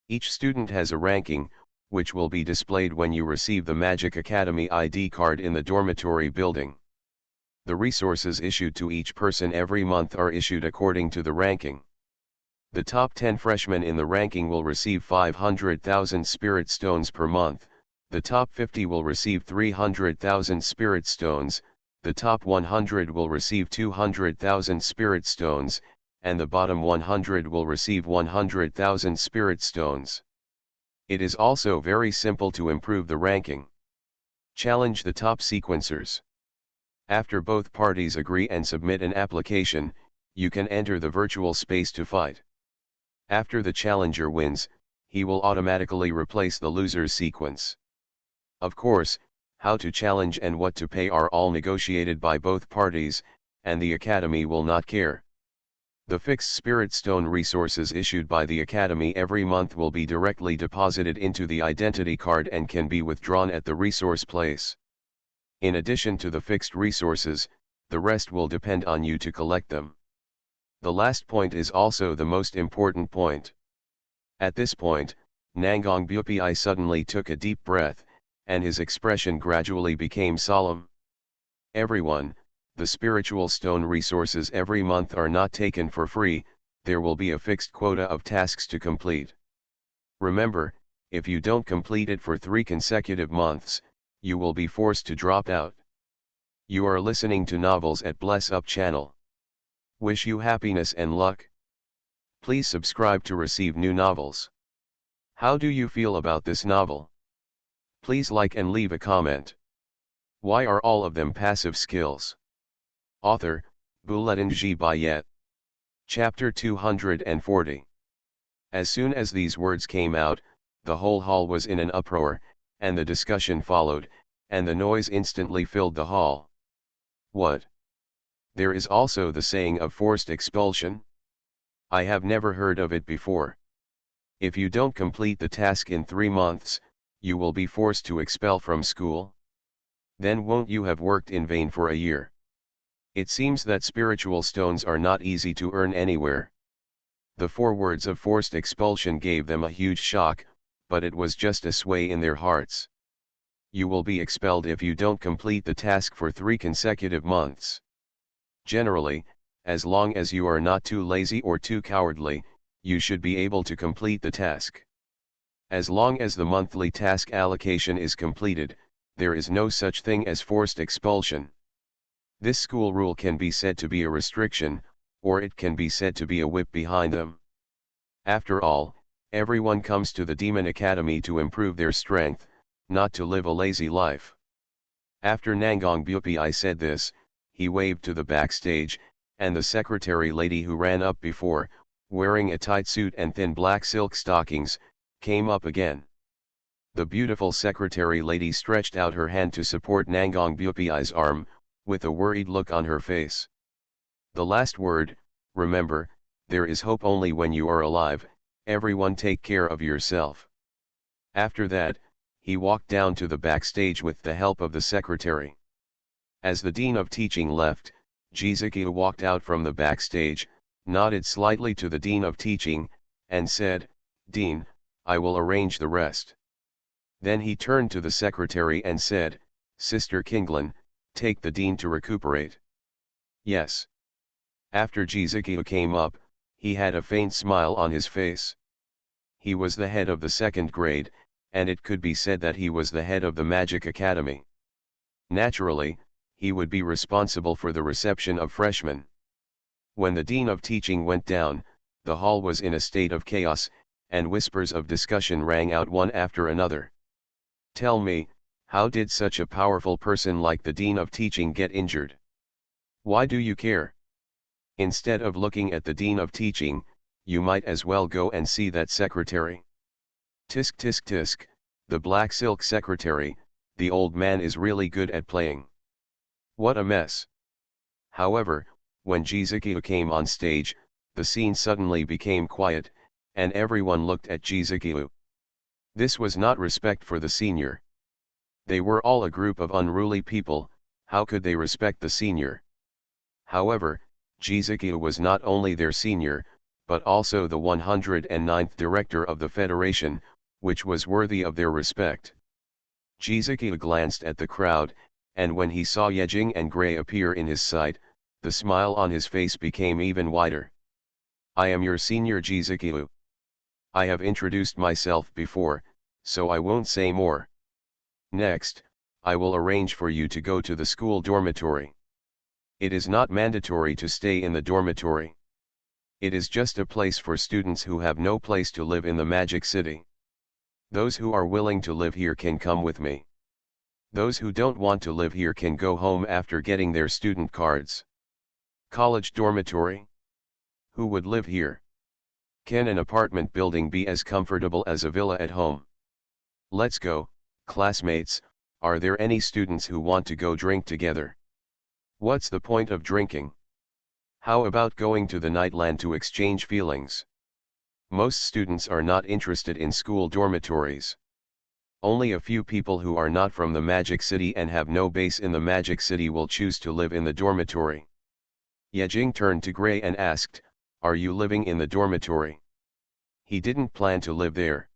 Each student has a ranking, which will be displayed when you receive the Magic Academy ID card in the dormitory building. The resources issued to each person every month are issued according to the ranking. The top 10 freshmen in the ranking will receive 500,000 spirit stones per month, the top 50 will receive 300,000 spirit stones, the top 100 will receive 200,000 spirit stones, and the bottom 100 will receive 100,000 spirit stones. It is also very simple to improve the ranking. Challenge the top sequencers. After both parties agree and submit an application, you can enter the virtual space to fight. After the challenger wins, he will automatically replace the loser's sequence. Of course, how to challenge and what to pay are all negotiated by both parties, and the Academy will not care. The fixed Spirit Stone resources issued by the Academy every month will be directly deposited into the identity card and can be withdrawn at the resource place. In addition to the fixed resources, the rest will depend on you to collect them. The last point is also the most important point. At this point, Nangong Bupi suddenly took a deep breath, and his expression gradually became solemn. Everyone, the spiritual stone resources every month are not taken for free, there will be a fixed quota of tasks to complete. Remember, if you don't complete it for 3 consecutive months, you will be forced to drop out. You are listening to Novels at Bless Up channel. Wish you happiness and luck. Please subscribe to receive new novels. How do you feel about this novel? Please like and leave a comment. Why are all of them passive skills? Author, Buletin G. Bayet. Chapter 240. As soon as these words came out, the whole hall was in an uproar, and the discussion followed, and the noise instantly filled the hall. What? There is also the saying of forced expulsion? I have never heard of it before. If you don't complete the task in 3 months, you will be forced to expel from school? Then won't you have worked in vain for a year? It seems that spiritual stones are not easy to earn anywhere. The 4 words of forced expulsion gave them a huge shock, but it was just a sway in their hearts. You will be expelled if you don't complete the task for 3 consecutive months. Generally, as long as you are not too lazy or too cowardly, you should be able to complete the task. As long as the monthly task allocation is completed, there is no such thing as forced expulsion. This school rule can be said to be a restriction, or it can be said to be a whip behind them. After all, everyone comes to the Demon Academy to improve their strength, not to live a lazy life. After Nangong Bupi said this, he waved to the backstage, and the secretary lady who ran up before, wearing a tight suit and thin black silk stockings, came up again. The beautiful secretary lady stretched out her hand to support Nangong Bupi's arm, with a worried look on her face. The last word, remember, there is hope only when you are alive, everyone take care of yourself. After that, he walked down to the backstage with the help of the secretary. As the dean of teaching left, Jizuki walked out from the backstage, nodded slightly to the dean of teaching, and said, "Dean, I will arrange the rest." Then he turned to the secretary and said, "Sister Kinglin, take the dean to recuperate." "Yes." After Jizuki came up, he had a faint smile on his face. He was the head of the second grade, and it could be said that he was the head of the Magic Academy. Naturally, he would be responsible for the reception of freshmen. When the dean of teaching went down, the hall was in a state of chaos, and whispers of discussion rang out one after another. "Tell me, how did such a powerful person like the dean of teaching get injured? Why do you care? Instead of looking at the dean of teaching, you might as well go and see that secretary. Tisk tisk tisk, the black silk secretary, the old man is really good at playing. What a mess." However, when Jizuki came on stage, the scene suddenly became quiet, and everyone looked at Jizuki. This was not respect for the senior. They were all a group of unruly people, how could they respect the senior? However, Jizuki was not only their senior, but also the 109th director of the Federation, which was worthy of their respect. Jizuki glanced at the crowd, and when he saw Yejing and Gray appear in his sight, the smile on his face became even wider. "I am your senior Jizuki. I have introduced myself before, so I won't say more. Next, I will arrange for you to go to the school dormitory. It is not mandatory to stay in the dormitory. It is just a place for students who have no place to live in the Magic City. Those who are willing to live here can come with me. Those who don't want to live here can go home after getting their student cards." College dormitory? Who would live here? Can an apartment building be as comfortable as a villa at home? Let's go, classmates. Are there any students who want to go drink together? What's the point of drinking? How about going to the Nightland to exchange feelings? Most students are not interested in school dormitories. Only a few people who are not from the Magic City and have no base in the Magic City will choose to live in the dormitory. Yejing turned to Gray and asked, "Are you living in the dormitory?" He didn't plan to live there.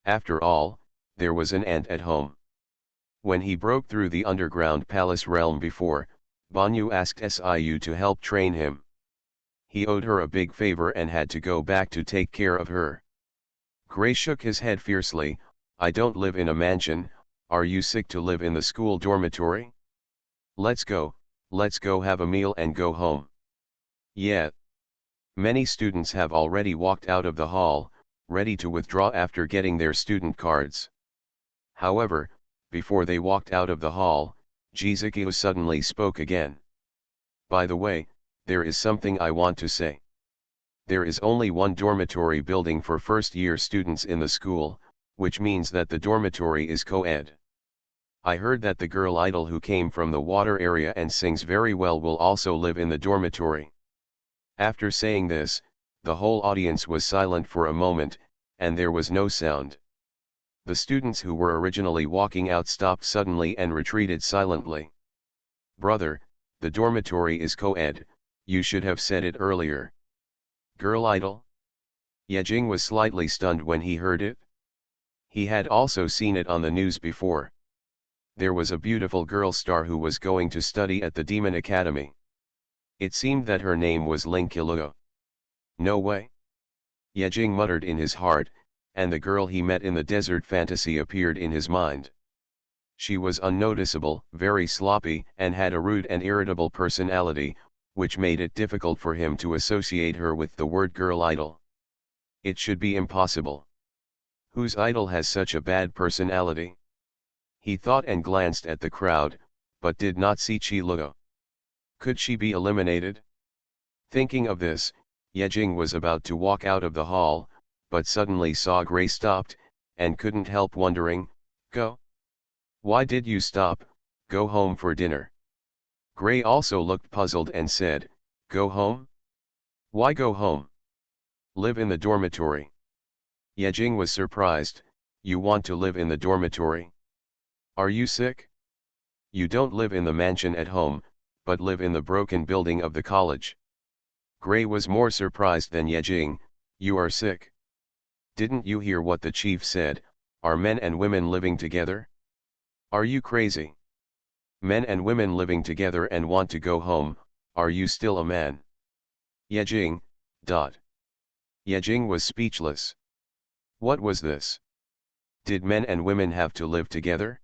After all, there was an ant at home. When he broke through the underground palace realm before, Banyu asked Siu to help train him. He owed her a big favor and had to go back to take care of her. Gray shook his head fiercely. "I don't live in a mansion. Are you sick to live in the school dormitory? Let's go have a meal and go home." Yeah. Many students have already walked out of the hall, ready to withdraw after getting their student cards. However, before they walked out of the hall, Jizuki suddenly spoke again. "By the way, there is something I want to say. There is only one dormitory building for first-year students in the school, which means that the dormitory is co-ed. I heard that the girl idol who came from the water area and sings very well will also live in the dormitory." After saying this, the whole audience was silent for a moment, and there was no sound. The students who were originally walking out stopped suddenly and retreated silently. "Brother, the dormitory is co-ed, you should have said it earlier." Girl idol? Yejing was slightly stunned when he heard it. He had also seen it on the news before. There was a beautiful girl star who was going to study at the Demon Academy. It seemed that her name was Ling Qiluo. No way. Yejing muttered in his heart, and the girl he met in the desert fantasy appeared in his mind. She was unnoticeable, very sloppy, and had a rude and irritable personality, which made it difficult for him to associate her with the word girl idol. It should be impossible. Whose idol has such a bad personality? He thought and glanced at the crowd, but did not see Qiluo. Could she be eliminated? Thinking of this, Yejing was about to walk out of the hall, but suddenly saw Gray stopped, and couldn't help wondering, "Go? Why did you stop? Go home for dinner." Gray also looked puzzled and said, "Go home? Why go home? Live in the dormitory." Yejing was surprised. "You want to live in the dormitory? Are you sick? You don't live in the mansion at home, but live in the broken building of the college." Gray was more surprised than Yejing. "You are sick? Didn't you hear what the chief said? Are men and women living together? Are you crazy? Men and women living together and want to go home, are you still a man?" Yejing. Yejing was speechless. What was this? Did men and women have to live together?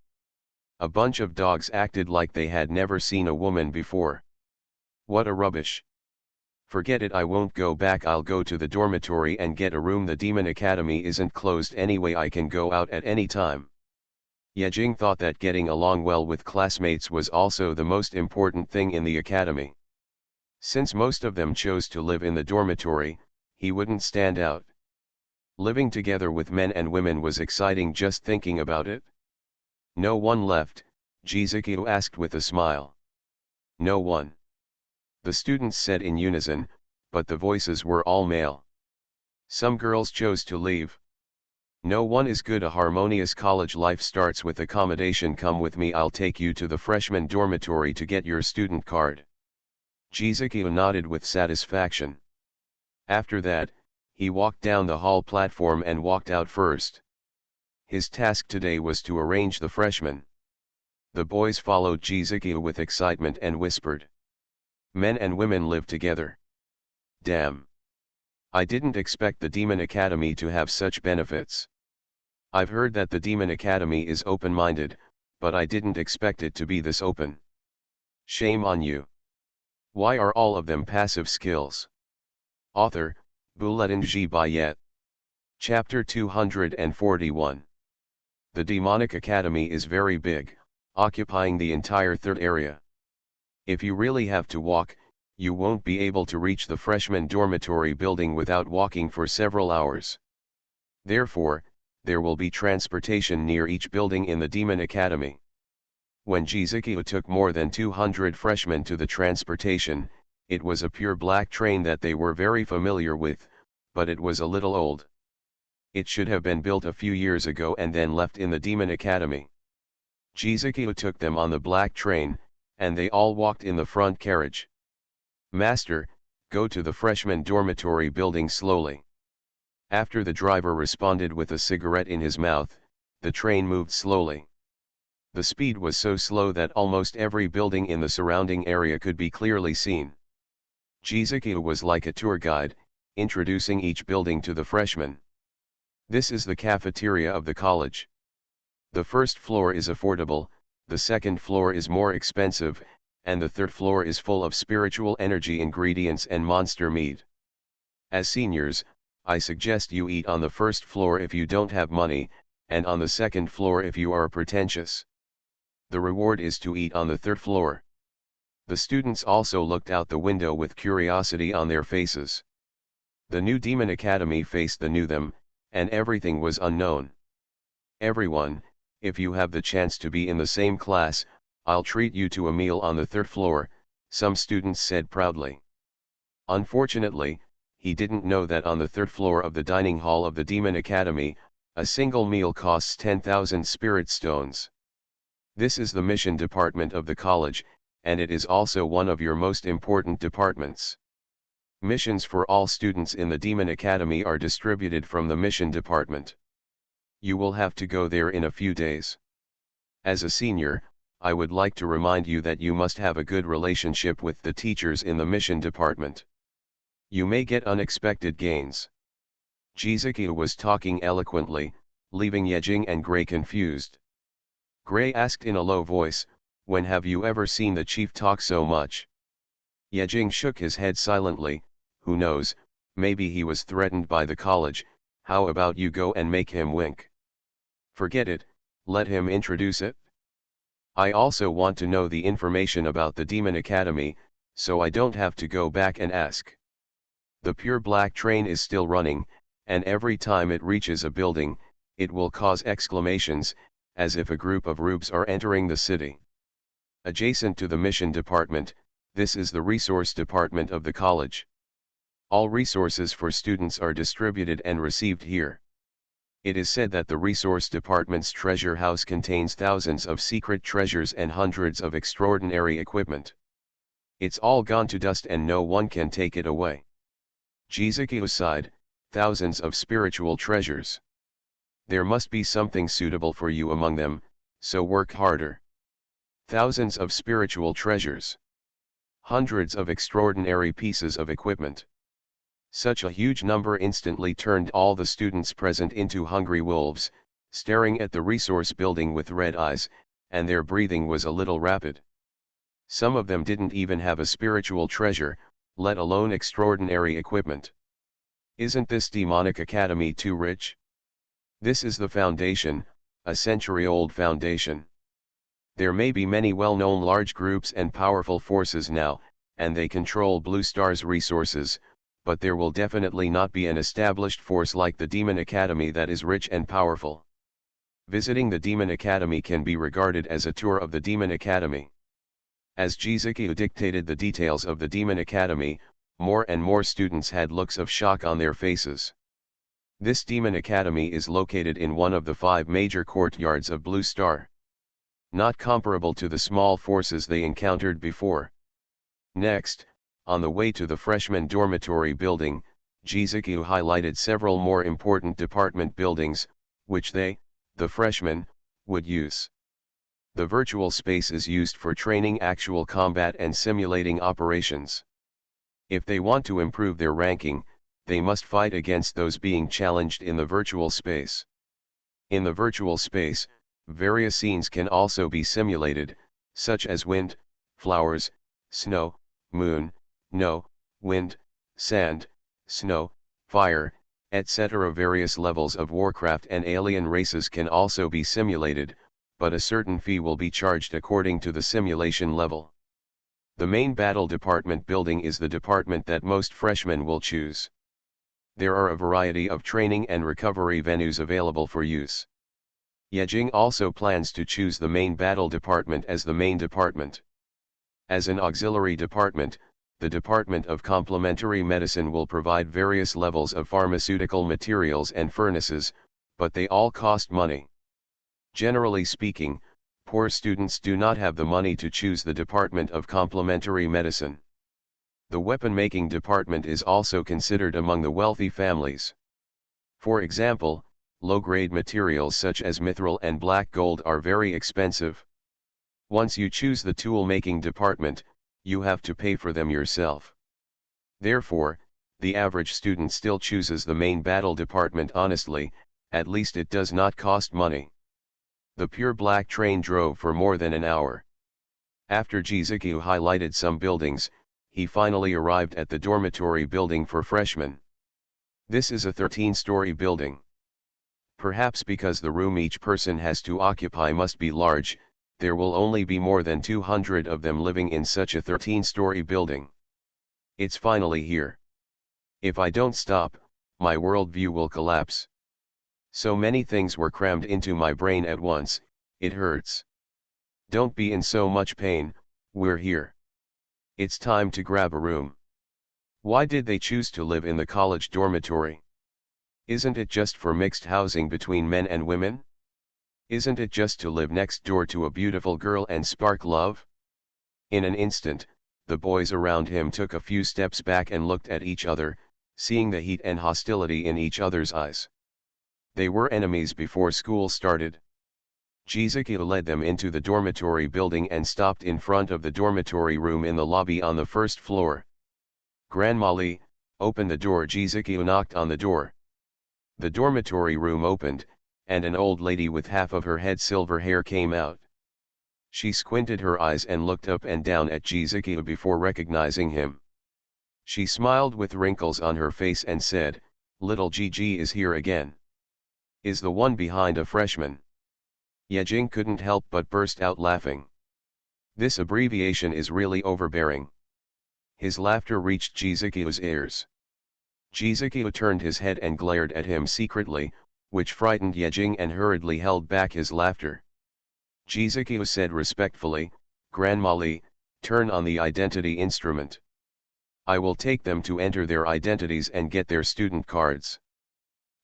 A bunch of dogs acted like they had never seen a woman before. What a rubbish. "Forget it, I won't go back, I'll go to the dormitory and get a room. The Demon Academy isn't closed anyway, I can go out at any time." Yejing thought that getting along well with classmates was also the most important thing in the academy. Since most of them chose to live in the dormitory, he wouldn't stand out. Living together with men and women was exciting just thinking about it. "No one left?" Jizuki asked with a smile. "No one," the students said in unison, but the voices were all male. Some girls chose to leave. "No one is good. A harmonious college life starts with accommodation. Come with me, I'll take you to the freshman dormitory to get your student card." Jizuki nodded with satisfaction. After that, he walked down the hall platform and walked out first. His task today was to arrange the freshmen. The boys followed Jizuki with excitement and whispered, "Men and women live together. Damn. I didn't expect the Demon Academy to have such benefits. I've heard that the Demon Academy is open-minded, but I didn't expect it to be this open. Shame on you. Why are all of them passive skills?" Author, Bulletin G. Bayet. Chapter 241. The Demonic Academy is very big, occupying the entire third area. If you really have to walk, you won't be able to reach the freshman dormitory building without walking for several hours. Therefore, there will be transportation near each building in the Demon Academy. When Jizuki took more than 200 freshmen to the transportation, it was a pure black train that they were very familiar with, but it was a little old. It should have been built a few years ago and then left in the Demon Academy. Jizuki took them on the black train, and they all walked in the front carriage. "Master, go to the freshman dormitory building slowly." After the driver responded with a cigarette in his mouth, the train moved slowly. The speed was so slow that almost every building in the surrounding area could be clearly seen. Jizuki was like a tour guide, introducing each building to the freshmen. "This is the cafeteria of the college. The first floor is affordable, the second floor is more expensive, and the third floor is full of spiritual energy ingredients and monster meat. As seniors, I suggest you eat on the first floor if you don't have money, and on the second floor if you are pretentious. The reward is to eat on the third floor." The students also looked out the window with curiosity on their faces. The new Demon Academy faced the new them, and everything was unknown. "Everyone, if you have the chance to be in the same class, I'll treat you to a meal on the third floor," some students said proudly. Unfortunately, he didn't know that on the third floor of the dining hall of the Demon Academy, a single meal costs 10,000 spirit stones. This is the mission department of the college, and it is also one of your most important departments. Missions for all students in the Demon Academy are distributed from the mission department. You will have to go there in a few days. As a senior, I would like to remind you that you must have a good relationship with the teachers in the mission department. You may get unexpected gains. Jizuki was talking eloquently, leaving Yejing and Gray confused. Gray asked in a low voice, "When have you ever seen the chief talk so much?" Yejing shook his head silently. "Who knows, maybe he was threatened by the college. How about you go and make him wink?" "Forget it, let him introduce it. I also want to know the information about the Demon Academy, so I don't have to go back and ask." The pure black train is still running, and every time it reaches a building, it will cause exclamations, as if a group of rubes are entering the city. Adjacent to the mission department, this is the resource department of the college. All resources for students are distributed and received here. It is said that the resource department's treasure house contains thousands of secret treasures and hundreds of extraordinary equipment. It's all gone to dust and no one can take it away. Jizuku sighed, thousands of spiritual treasures. There must be something suitable for you among them, so work harder. Thousands of spiritual treasures. Hundreds of extraordinary pieces of equipment. Such a huge number instantly turned all the students present into hungry wolves, staring at the resource building with red eyes, and their breathing was a little rapid. Some of them didn't even have a spiritual treasure, let alone extraordinary equipment. Isn't this demonic academy too rich? This is the foundation, a century-old foundation. There may be many well-known large groups and powerful forces now, and they control Blue Star's resources, but there will definitely not be an established force like the Demon Academy that is rich and powerful. Visiting the Demon Academy can be regarded as a tour of the Demon Academy. As Jizuku dictated the details of the Demon Academy, more and more students had looks of shock on their faces. This Demon Academy is located in one of the 5 major courtyards of Blue Star. Not comparable to the small forces they encountered before. Next, on the way to the freshman dormitory building, Jizuku highlighted several more important department buildings, which they, the freshmen, would use. The virtual space is used for training actual combat and simulating operations. If they want to improve their ranking, they must fight against those being challenged in the virtual space. In the virtual space, various scenes can also be simulated, such as wind, flowers, snow, moon, wind, sand, snow, fire, etc. Various levels of Warcraft and alien races can also be simulated, but a certain fee will be charged according to the simulation level. The main battle department building is the department that most freshmen will choose. There are a variety of training and recovery venues available for use. Yejing also plans to choose the main battle department as the main department. As an auxiliary department, the Department of Complementary Medicine will provide various levels of pharmaceutical materials and furnaces, but they all cost money. Generally speaking, poor students do not have the money to choose the Department of Complementary Medicine. The weapon-making department is also considered among the wealthy families. For example, low-grade materials such as mithril and black gold are very expensive. Once you choose the tool-making department, you have to pay for them yourself. Therefore, the average student still chooses the main battle department honestly, at least it does not cost money. The pure black train drove for more than an hour. After Jizuku highlighted some buildings, he finally arrived at the dormitory building for freshmen. This is a 13-story building. Perhaps because the room each person has to occupy must be large, there will only be more than 200 of them living in such a 13-story building. It's finally here. If I don't stop, my worldview will collapse. So many things were crammed into my brain at once, it hurts. Don't be in so much pain, we're here. It's time to grab a room. Why did they choose to live in the college dormitory? Isn't it just for mixed housing between men and women? Isn't it just to live next door to a beautiful girl and spark love? In an instant, the boys around him took a few steps back and looked at each other, seeing the heat and hostility in each other's eyes. They were enemies before school started. Jizuku led them into the dormitory building and stopped in front of the dormitory room in the lobby on the first floor. Grandma Lee, open the door. Jizuku knocked on the door. The dormitory room opened, and an old lady with half of her head silver hair came out. She squinted her eyes and looked up and down at Jizuku before recognizing him. She smiled with wrinkles on her face and said, "Little Gigi is here again. Is the one behind a freshman?" Yejing couldn't help but burst out laughing. This abbreviation is really overbearing. His laughter reached Jizuku's ears. Jizuku turned his head and glared at him secretly, which frightened Yejing and hurriedly held back his laughter. Jizuku said respectfully, Grandma Lee, turn on the identity instrument. I will take them to enter their identities and get their student cards.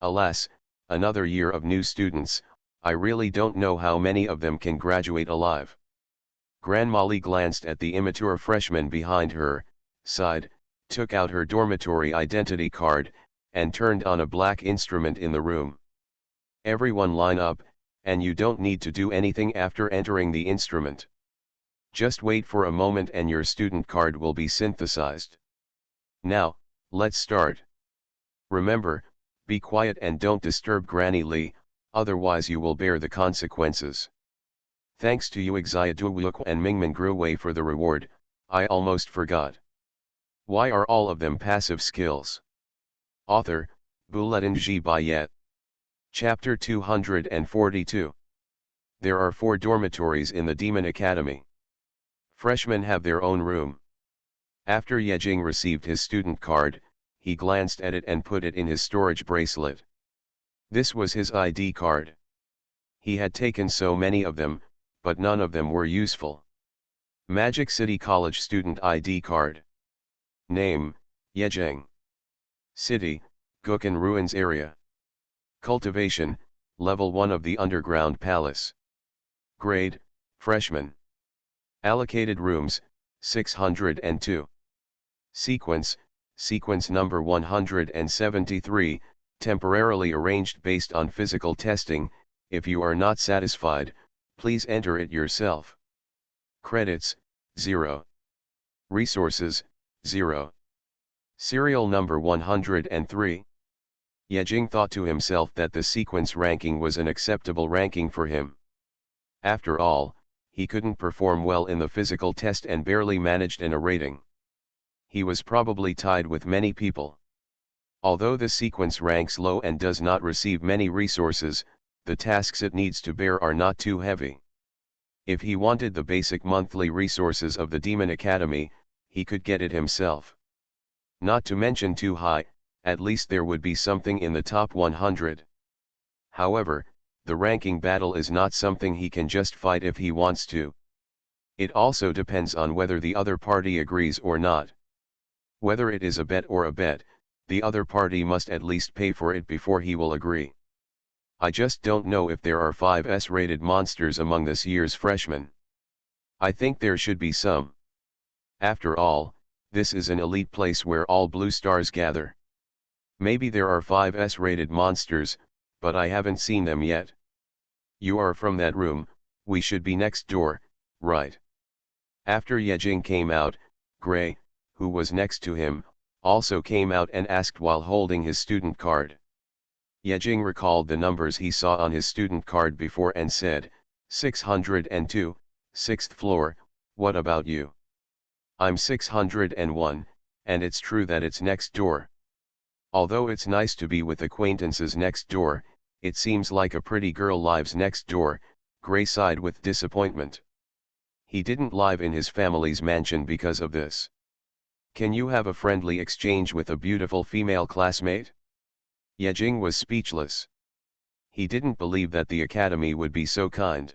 Alas, another year of new students, I really don't know how many of them can graduate alive. Grandma Lee glanced at the immature freshman behind her, sighed, took out her dormitory identity card, and turned on a black instrument in the room. Everyone line up, and you don't need to do anything after entering the instrument. Just wait for a moment and your student card will be synthesized. Now, let's start. Remember, be quiet and don't disturb Granny Lee, otherwise you will bear the consequences. Thanks to you Xiaoduwuk and Mingman Gruwei for the reward, I almost forgot. Why are all of them passive skills? Author, Bulletin Ji Bayet. Chapter 242. There are 4 dormitories in the Demon Academy. Freshmen have their own room. After Yejing received his student card, he glanced at it and put it in his storage bracelet. This was his ID card. He had taken so many of them, but none of them were useful. Magic City College Student ID Card. Name, Yejing. City, Gukhan Ruins Area. Cultivation, Level 1 of the Underground Palace. Grade, Freshman. Allocated rooms, 602. Sequence number 173, temporarily arranged based on physical testing. If you are not satisfied, please enter it yourself. Credits, 0. Resources, 0. Serial number 103. Yejing thought to himself that the sequence ranking was an acceptable ranking for him. After all, he couldn't perform well in the physical test and barely managed a rating. He was probably tied with many people. Although the sequence ranks low and does not receive many resources, the tasks it needs to bear are not too heavy. If he wanted the basic monthly resources of the Demon Academy, he could get it himself. Not to mention too high, at least there would be something in the top 100. However, the ranking battle is not something he can just fight if he wants to. It also depends on whether the other party agrees or not. Whether it is a bet or a bet, the other party must at least pay for it before he will agree. I just don't know if there are 5 S-rated monsters among this year's freshmen. I think there should be some. After all, this is an elite place where all blue stars gather. Maybe there are 5 S-rated monsters, but I haven't seen them yet. You are from that room, we should be next door, right? After Yejing came out, Gray, who was next to him, also came out and asked while holding his student card. Yejing recalled the numbers he saw on his student card before and said, 602, 6th floor, what about you? I'm 601, and it's true that it's next door. Although it's nice to be with acquaintances next door, it seems like a pretty girl lives next door, Gray sighed with disappointment. He didn't live in his family's mansion because of this. Can you have a friendly exchange with a beautiful female classmate? Yejing was speechless. He didn't believe that the academy would be so kind.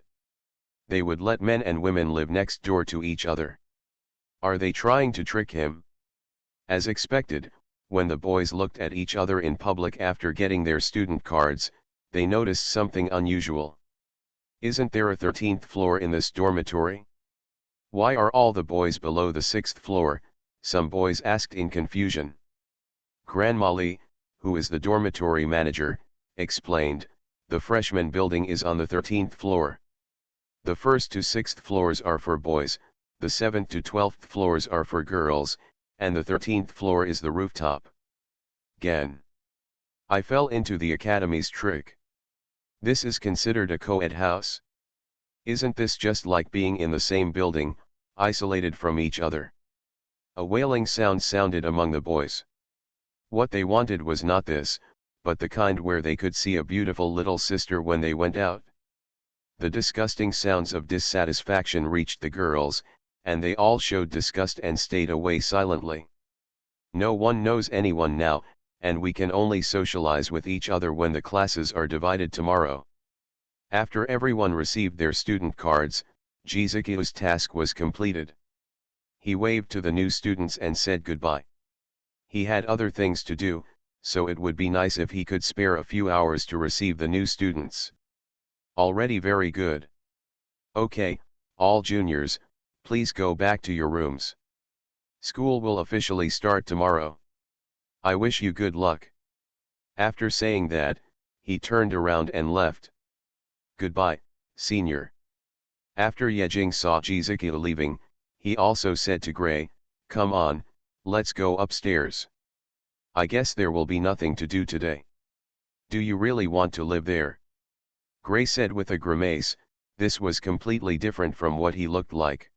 They would let men and women live next door to each other. Are they trying to trick him? As expected, when the boys looked at each other in public after getting their student cards, they noticed something unusual. Isn't there a 13th floor in this dormitory? Why are all the boys below the 6th floor? Some boys asked in confusion. Grandma Lee, who is the dormitory manager, explained, the freshman building is on the 13th floor. The 1st to 6th floors are for boys, the 7th to 12th floors are for girls, and the 13th floor is the rooftop. Gen. I fell into the academy's trick. This is considered a co-ed house. Isn't this just like being in the same building, isolated from each other? A wailing sound sounded among the boys. What they wanted was not this, but the kind where they could see a beautiful little sister when they went out. The disgusting sounds of dissatisfaction reached the girls, and they all showed disgust and stayed away silently. No one knows anyone now, and we can only socialize with each other when the classes are divided tomorrow. After everyone received their student cards, Jizuki's task was completed. He waved to the new students and said goodbye. He had other things to do, so it would be nice if he could spare a few hours to receive the new students. Already very good. Okay, all juniors, please go back to your rooms. School will officially start tomorrow. I wish you good luck. After saying that, he turned around and left. Goodbye, senior. After Yejing saw Jizuki leaving, he also said to Gray, come on, let's go upstairs. I guess there will be nothing to do today. Do you really want to live there? Gray said with a grimace. This was completely different from what he looked like.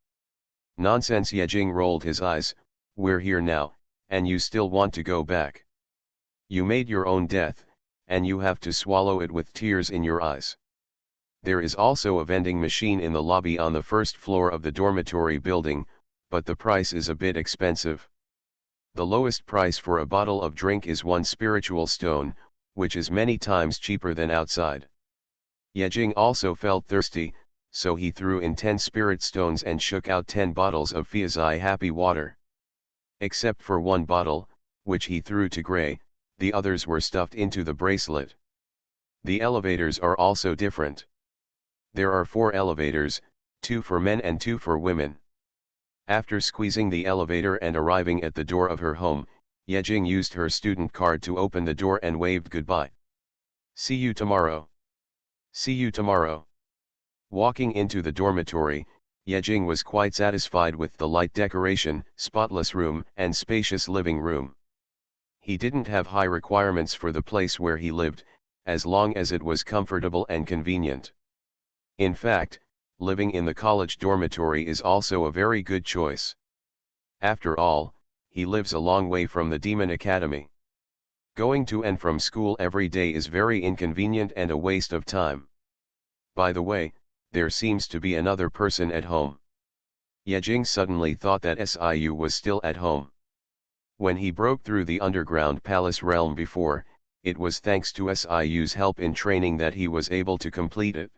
Nonsense. Yejing rolled his eyes. We're here now, and you still want to go back. You made your own death, and you have to swallow it with tears in your eyes. There is also a vending machine in the lobby on the first floor of the dormitory building, but the price is a bit expensive. The lowest price for a bottle of drink is 1 spiritual stone, which is many times cheaper than outside. Yejing also felt thirsty, so he threw in 10 spirit stones and shook out 10 bottles of Fiazai happy water. Except for 1 bottle, which he threw to Gray, the others were stuffed into the bracelet. The elevators are also different. There are 4 elevators, 2 for men and 2 for women. After squeezing the elevator and arriving at the door of her home, Yejing used her student card to open the door and waved goodbye. See you tomorrow. See you tomorrow. Walking into the dormitory, Yejing was quite satisfied with the light decoration, spotless room, and spacious living room. He didn't have high requirements for the place where he lived, as long as it was comfortable and convenient. In fact, living in the college dormitory is also a very good choice. After all, he lives a long way from the Demon Academy. Going to and from school every day is very inconvenient and a waste of time. By the way, there seems to be another person at home. Yejing suddenly thought that Siu was still at home. When he broke through the underground palace realm before, it was thanks to Siu's help in training that he was able to complete it.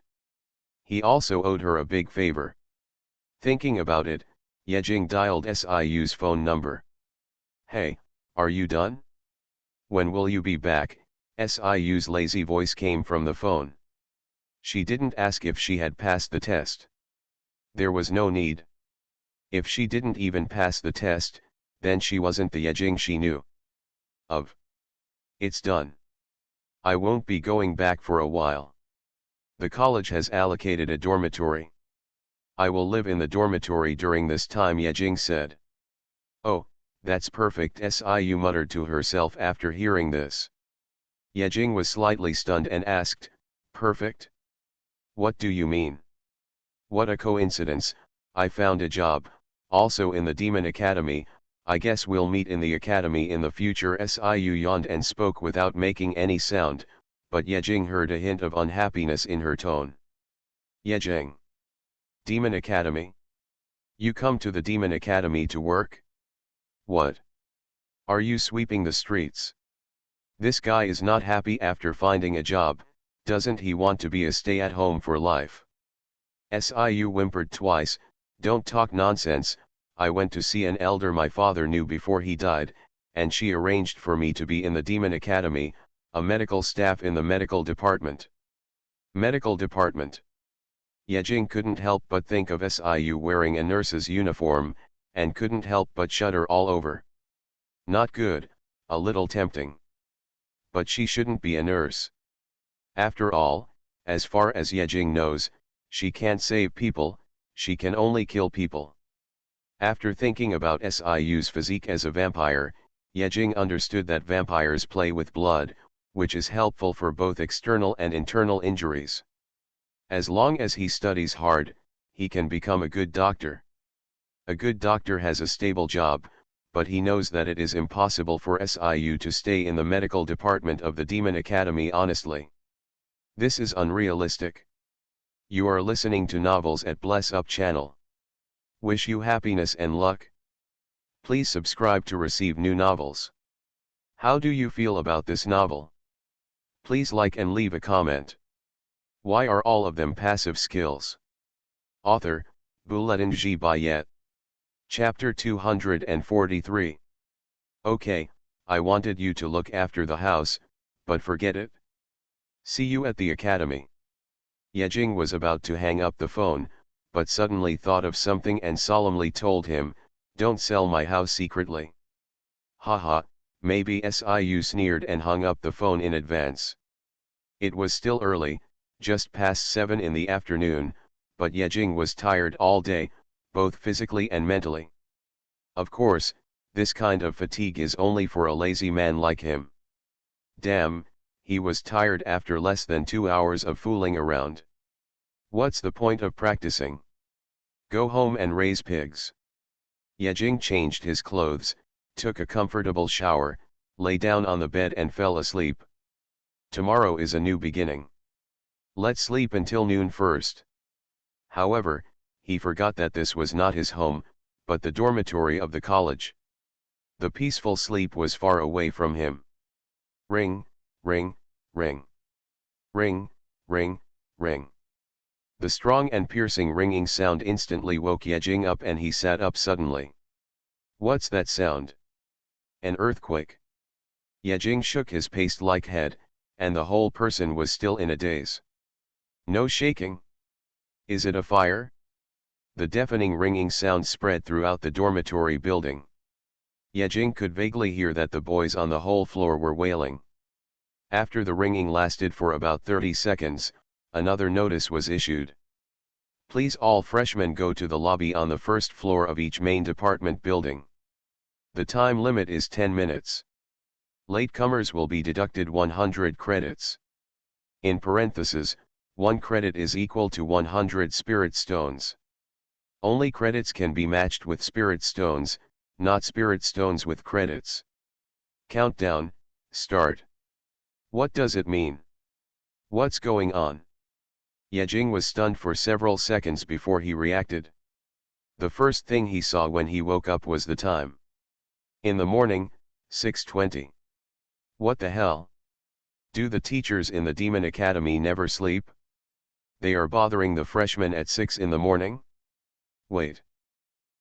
He also owed her a big favor. Thinking about it, Yejing dialed Siu's phone number. Hey, are you done? When will you be back? Siu's lazy voice came from the phone. She didn't ask if she had passed the test. There was no need. If she didn't even pass the test, then she wasn't the Yejing she knew of. It's done. I won't be going back for a while. The college has allocated a dormitory. I will live in the dormitory during this time, Yejing said. Oh, that's perfect, Siu muttered to herself after hearing this. Yejing was slightly stunned and asked, perfect? What do you mean? What a coincidence, I found a job, also in the Demon Academy. I guess we'll meet in the academy in the future. Siu yawned and spoke without making any sound, but Yejing heard a hint of unhappiness in her tone. Yejing. Demon Academy? You come to the Demon Academy to work? What? Are you sweeping the streets? This guy is not happy after finding a job, doesn't he want to be a stay-at-home for life? Siu whimpered twice, don't talk nonsense, I went to see an elder my father knew before he died, and she arranged for me to be in the Demon Academy, a medical staff in the medical department. Medical department. Yejing couldn't help but think of Siu wearing a nurse's uniform, and couldn't help but shudder all over. Not good, a little tempting. But she shouldn't be a nurse. After all, as far as Yejing knows, she can't save people, she can only kill people. After thinking about Siu's physique as a vampire, Yejing understood that vampires play with blood, which is helpful for both external and internal injuries. As long as he studies hard, he can become a good doctor. A good doctor has a stable job, but he knows that it is impossible for Siu to stay in the medical department of the Demon Academy honestly. This is unrealistic. You are listening to novels at Bless Up channel. Wish you happiness and luck. Please subscribe to receive new novels. How do you feel about this novel? Please like and leave a comment. Why are all of them passive skills? Author, Buletin Ji Bayet. Chapter 243. Okay, I wanted you to look after the house, but forget it. See you at the academy. Yejing was about to hang up the phone, but suddenly thought of something and solemnly told him, "Don't sell my house secretly." Haha, maybe SIU sneered and hung up the phone in advance. It was still early, just past 7 in the afternoon, but Yejing was tired all day, both physically and mentally. Of course, this kind of fatigue is only for a lazy man like him. Damn, he was tired after less than 2 hours of fooling around. What's the point of practicing? Go home and raise pigs. Yejing changed his clothes, took a comfortable shower, lay down on the bed and fell asleep. Tomorrow is a new beginning. Let's sleep until noon first. However, he forgot that this was not his home, but the dormitory of the college. The peaceful sleep was far away from him. Ring, ring, ring. Ring, ring, ring. The strong and piercing ringing sound instantly woke Yejing up and he sat up suddenly. What's that sound? An earthquake. Yejing shook his paste-like head, and the whole person was still in a daze. No shaking. Is it a fire? The deafening ringing sound spread throughout the dormitory building. Yejing could vaguely hear that the boys on the whole floor were wailing. After the ringing lasted for about 30 seconds, another notice was issued. Please all freshmen go to the lobby on the first floor of each main department building. The time limit is 10 minutes. Latecomers will be deducted 100 credits. In parentheses, 1 credit is equal to 100 spirit stones. Only credits can be matched with spirit stones, not spirit stones with credits. Countdown, start. What does it mean? What's going on? Yejing was stunned for several seconds before he reacted. The first thing he saw when he woke up was the time. In the morning, 6:20. What the hell? Do the teachers in the Demon Academy never sleep? They are bothering the freshmen at 6 in the morning? Wait.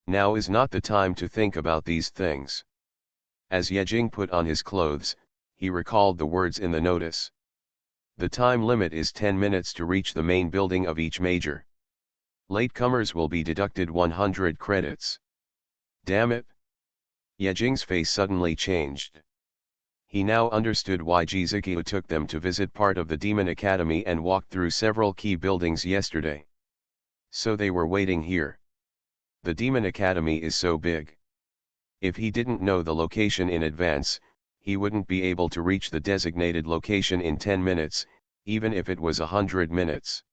Now is not the time to think about these things. As Yejing put on his clothes, he recalled the words in the notice. The time limit is 10 minutes to reach the main building of each major. Latecomers will be deducted 100 credits. Damn it! Yejing's face suddenly changed. He now understood why Jizuki took them to visit part of the Demon Academy and walked through several key buildings yesterday. So they were waiting here. The Demon Academy is so big. If he didn't know the location in advance, he wouldn't be able to reach the designated location in 10 minutes, even if it was 100 minutes.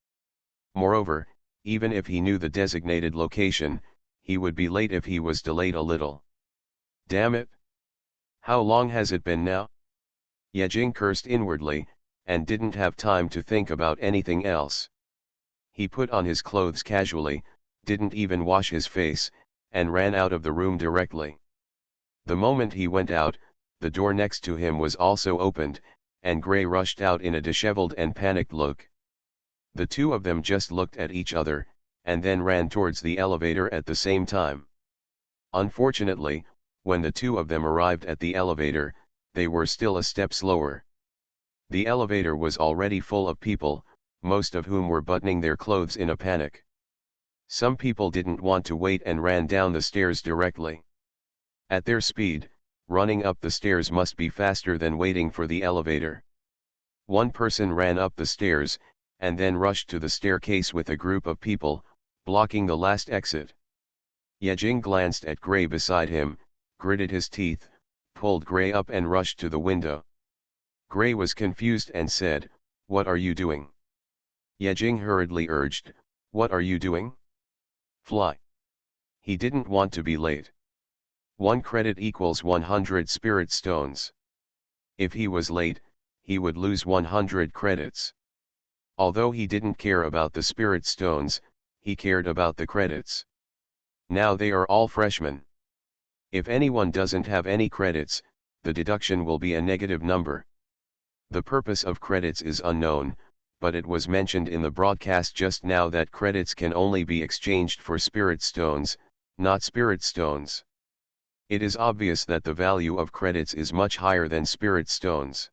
Moreover, even if he knew the designated location, he would be late if he was delayed a little. Damn it! How long has it been now? Yejing cursed inwardly, and didn't have time to think about anything else. He put on his clothes casually, didn't even wash his face, and ran out of the room directly. The moment he went out, the door next to him was also opened, and Gray rushed out in a disheveled and panicked look. The two of them just looked at each other, and then ran towards the elevator at the same time. Unfortunately, when the two of them arrived at the elevator, they were still a step slower. The elevator was already full of people, most of whom were buttoning their clothes in a panic. Some people didn't want to wait and ran down the stairs directly. At their speed, running up the stairs must be faster than waiting for the elevator. One person ran up the stairs, and then rushed to the staircase with a group of people, blocking the last exit. Yejing glanced at Gray beside him, gritted his teeth, pulled Gray up and rushed to the window. Gray was confused and said, "What are you doing?" Yejing hurriedly urged, "What are you doing?" Fly. He didn't want to be late. 1 credit equals 100 spirit stones. If he was late, he would lose 100 credits. Although he didn't care about the spirit stones, he cared about the credits. Now they are all freshmen. If anyone doesn't have any credits, the deduction will be a negative number. The purpose of credits is unknown, but it was mentioned in the broadcast just now that credits can only be exchanged for spirit stones, not spirit stones. It is obvious that the value of credits is much higher than spirit stones.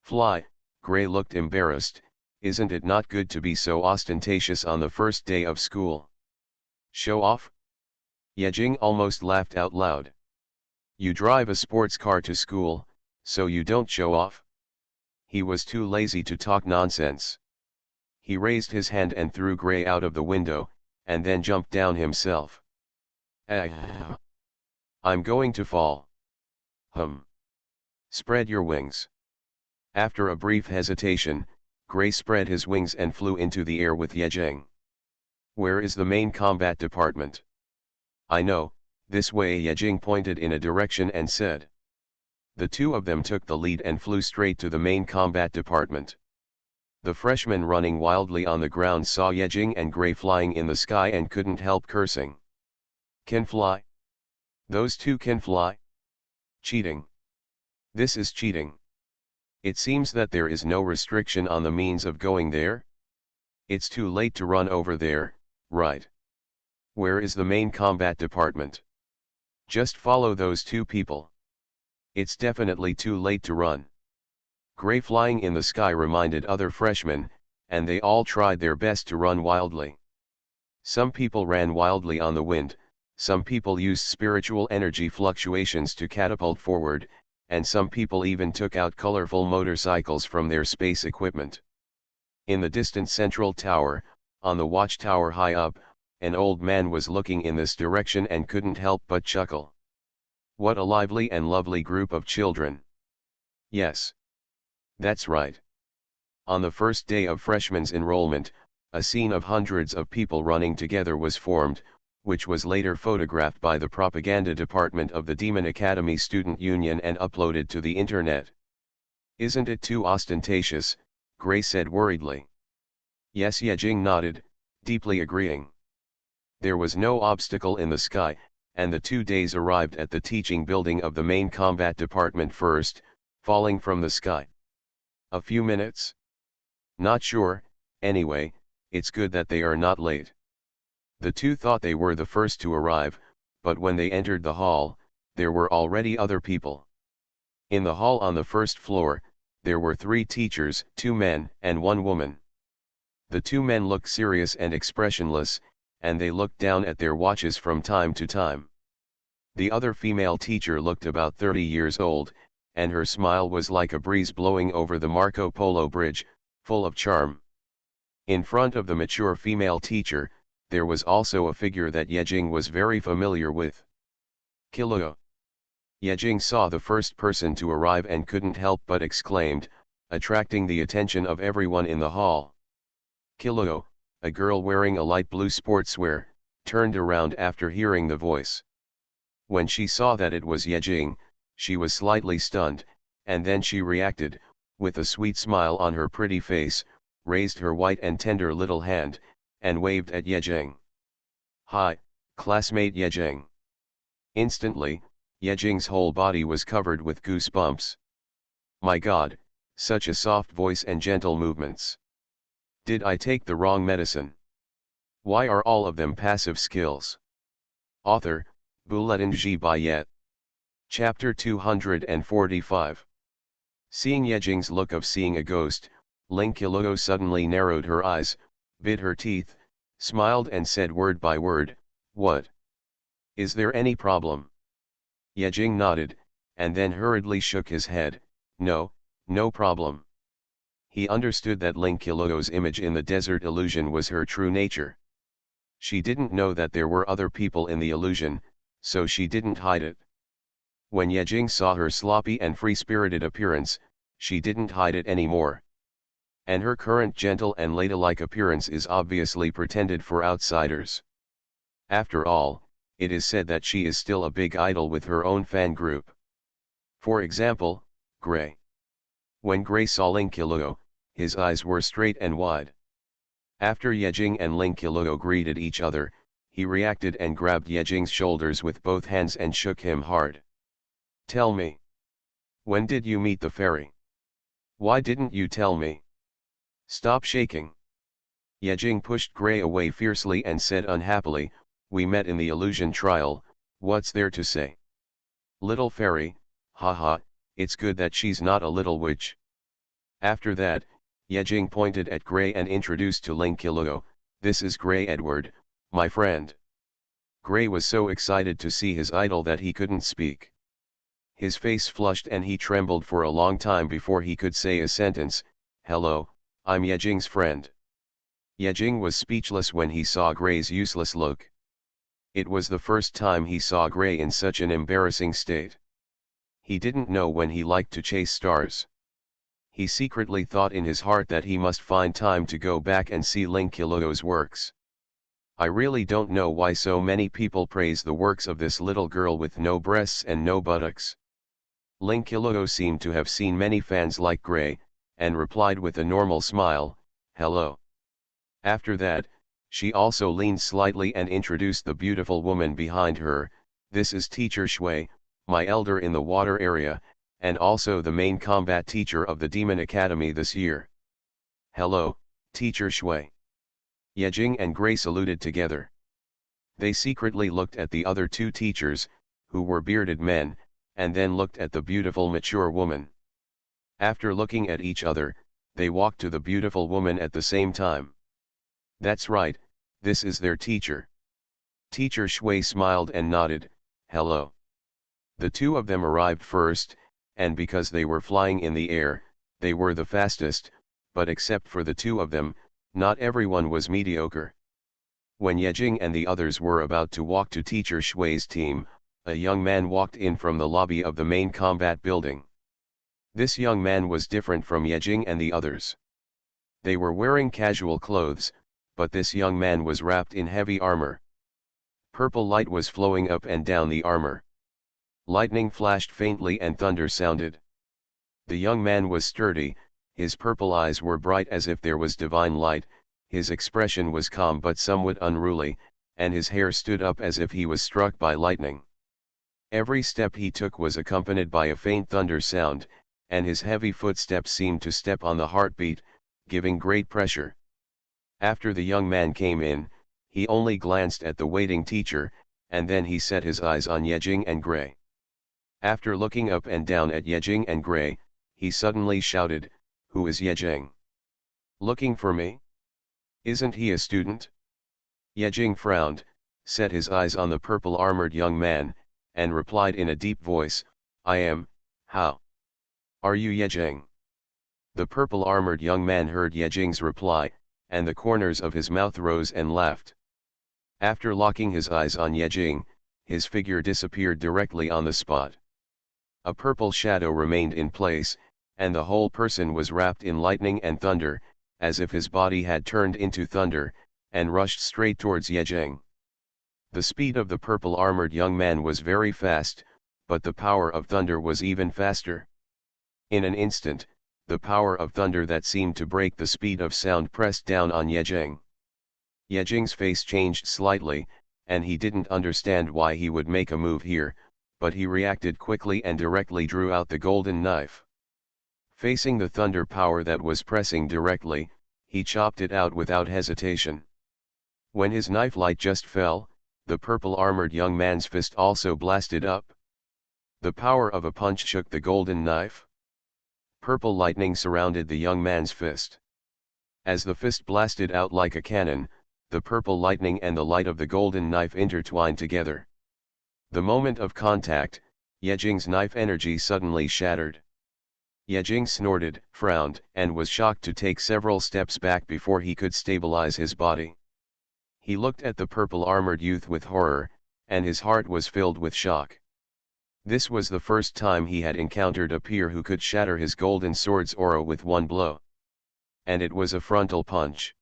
Fly, Gray looked embarrassed. Isn't it not good to be so ostentatious on the first day of school? Show off? Yejing almost laughed out loud. You drive a sports car to school, so you don't show off? He was too lazy to talk nonsense. He raised his hand and threw Gray out of the window, and then jumped down himself. Ah! I'm going to fall. Spread your wings. After a brief hesitation, Gray spread his wings and flew into the air with Yejing. Where is the main combat department? I know, this way. Yejing pointed in a direction and said. The two of them took the lead and flew straight to the main combat department. The freshman running wildly on the ground saw Yejing and Gray flying in the sky and couldn't help cursing. Can fly? Those two can fly? Cheating. This is cheating. It seems that there is no restriction on the means of going there. It's too late to run over there, right? Where is the main combat department? Just follow those two people. It's definitely too late to run. Gray flying in the sky reminded other freshmen, and they all tried their best to run wildly. Some people ran wildly on the wind, some people used spiritual energy fluctuations to catapult forward, and some people even took out colorful motorcycles from their space equipment. In the distant central tower, on the watchtower high up, an old man was looking in this direction and couldn't help but chuckle. What a lively and lovely group of children. Yes. That's right. On the first day of freshmen's enrollment, a scene of hundreds of people running together was formed, which was later photographed by the propaganda department of the Demon Academy Student Union and uploaded to the internet. Isn't it too ostentatious? Gray said worriedly. Yes, Yejing nodded, deeply agreeing. There was no obstacle in the sky, and the 2 days arrived at the teaching building of the main combat department first, falling from the sky. A few minutes? Not sure. Anyway, it's good that they are not late. The two thought they were the first to arrive, but when they entered the hall, there were already other people. In the hall on the first floor, there were 3 teachers, 2 men and 1 woman. The 2 men looked serious and expressionless, and they looked down at their watches from time to time. The other female teacher looked about 30 years old, and her smile was like a breeze blowing over the Marco Polo Bridge, full of charm. In front of the mature female teacher, there was also a figure that Yejing was very familiar with. Kilo. Yejing saw the first person to arrive and couldn't help but exclaimed, attracting the attention of everyone in the hall. Kilo, a girl wearing a light blue sportswear, turned around after hearing the voice. When she saw that it was Yejing, she was slightly stunned, and then she reacted, with a sweet smile on her pretty face, raised her white and tender little hand, and waved at Yejing. Hi, classmate Yejing. Instantly, Yejing's whole body was covered with goosebumps. My God, such a soft voice and gentle movements. Did I take the wrong medicine? Why are all of them passive skills? Author, Bulletin G. Bayet. Chapter 245. Seeing Yejing's look of seeing a ghost, Ling Qiluo suddenly narrowed her eyes, bit her teeth, smiled and said word by word, What? Is there any problem? Yejing nodded, and then hurriedly shook his head, No, no problem. He understood that Ling Qiluo's image in the desert illusion was her true nature. She didn't know that there were other people in the illusion, so she didn't hide it. When Yejing saw her sloppy and free-spirited appearance, she didn't hide it anymore. And her current gentle and ladylike appearance is obviously pretended for outsiders. After all, it is said that she is still a big idol with her own fan group. For example, Gray. When Gray saw Ling Qiluo, his eyes were straight and wide. After Yejing and Ling Qiluo greeted each other, he reacted and grabbed Yejing's shoulders with both hands and shook him hard. Tell me. When did you meet the fairy? Why didn't you tell me? Stop shaking. Yejing pushed Gray away fiercely and said unhappily, we met in the illusion trial, what's there to say? Little fairy, haha, it's good that she's not a little witch. After that, Yejing pointed at Gray and introduced to Ling Qiluo, this is Gray Edward, my friend. Gray was so excited to see his idol that he couldn't speak. His face flushed and he trembled for a long time before he could say a sentence, hello, I'm Yejing's friend. Yejing was speechless when he saw Gray's useless look. It was the first time he saw Gray in such an embarrassing state. He didn't know when he liked to chase stars. He secretly thought in his heart that he must find time to go back and see Ling Qiluo's works. I really don't know why so many people praise the works of this little girl with no breasts and no buttocks. Ling Qiluo seemed to have seen many fans like Gray, and replied with a normal smile, hello. After that, she also leaned slightly and introduced the beautiful woman behind her, this is Teacher Shui, my elder in the water area, and also the main combat teacher of the Demon Academy this year. Hello, Teacher Shui. Yejing and Gray saluted together. They secretly looked at the other two teachers, who were bearded men, and then looked at the beautiful mature woman. After looking at each other, they walked to the beautiful woman at the same time. That's right, this is their teacher. Teacher Shui smiled and nodded, hello. The two of them arrived first, and because they were flying in the air, they were the fastest, but except for the two of them, not everyone was mediocre. When Yejing and the others were about to walk to Teacher Shui's team, a young man walked in from the lobby of the main combat building. This young man was different from Yejing and the others. They were wearing casual clothes, but this young man was wrapped in heavy armor. Purple light was flowing up and down the armor. Lightning flashed faintly and thunder sounded. The young man was sturdy, his purple eyes were bright as if there was divine light, his expression was calm but somewhat unruly, and his hair stood up as if he was struck by lightning. Every step he took was accompanied by a faint thunder sound, and his heavy footsteps seemed to step on the heartbeat, giving great pressure. After the young man came in, he only glanced at the waiting teacher, and then he set his eyes on Yejing and Gray. After looking up and down at Yejing and Gray, he suddenly shouted, who is Yejing? Looking for me? Isn't he a student? Yejing frowned, set his eyes on the purple-armored young man, and replied in a deep voice, I am, how? Are you Yejing? The purple-armored young man heard Yejing's reply, and the corners of his mouth rose and laughed. After locking his eyes on Yejing, his figure disappeared directly on the spot. A purple shadow remained in place, and the whole person was wrapped in lightning and thunder, as if his body had turned into thunder, and rushed straight towards Yejing. The speed of the purple-armored young man was very fast, but the power of thunder was even faster. In an instant, the power of thunder that seemed to break the speed of sound pressed down on Yejing. Yejing's face changed slightly, and he didn't understand why he would make a move here, but he reacted quickly and directly drew out the golden knife. Facing the thunder power that was pressing directly, he chopped it out without hesitation. When his knife light just fell, the purple-armored young man's fist also blasted up. The power of a punch shook the golden knife. Purple lightning surrounded the young man's fist. As the fist blasted out like a cannon, the purple lightning and the light of the golden knife intertwined together. The moment of contact, Yejing's knife energy suddenly shattered. Yejing snorted, frowned, and was shocked to take several steps back before he could stabilize his body. He looked at the purple-armored youth with horror, and his heart was filled with shock. This was the first time he had encountered a peer who could shatter his golden sword's aura with one blow. And it was a frontal punch.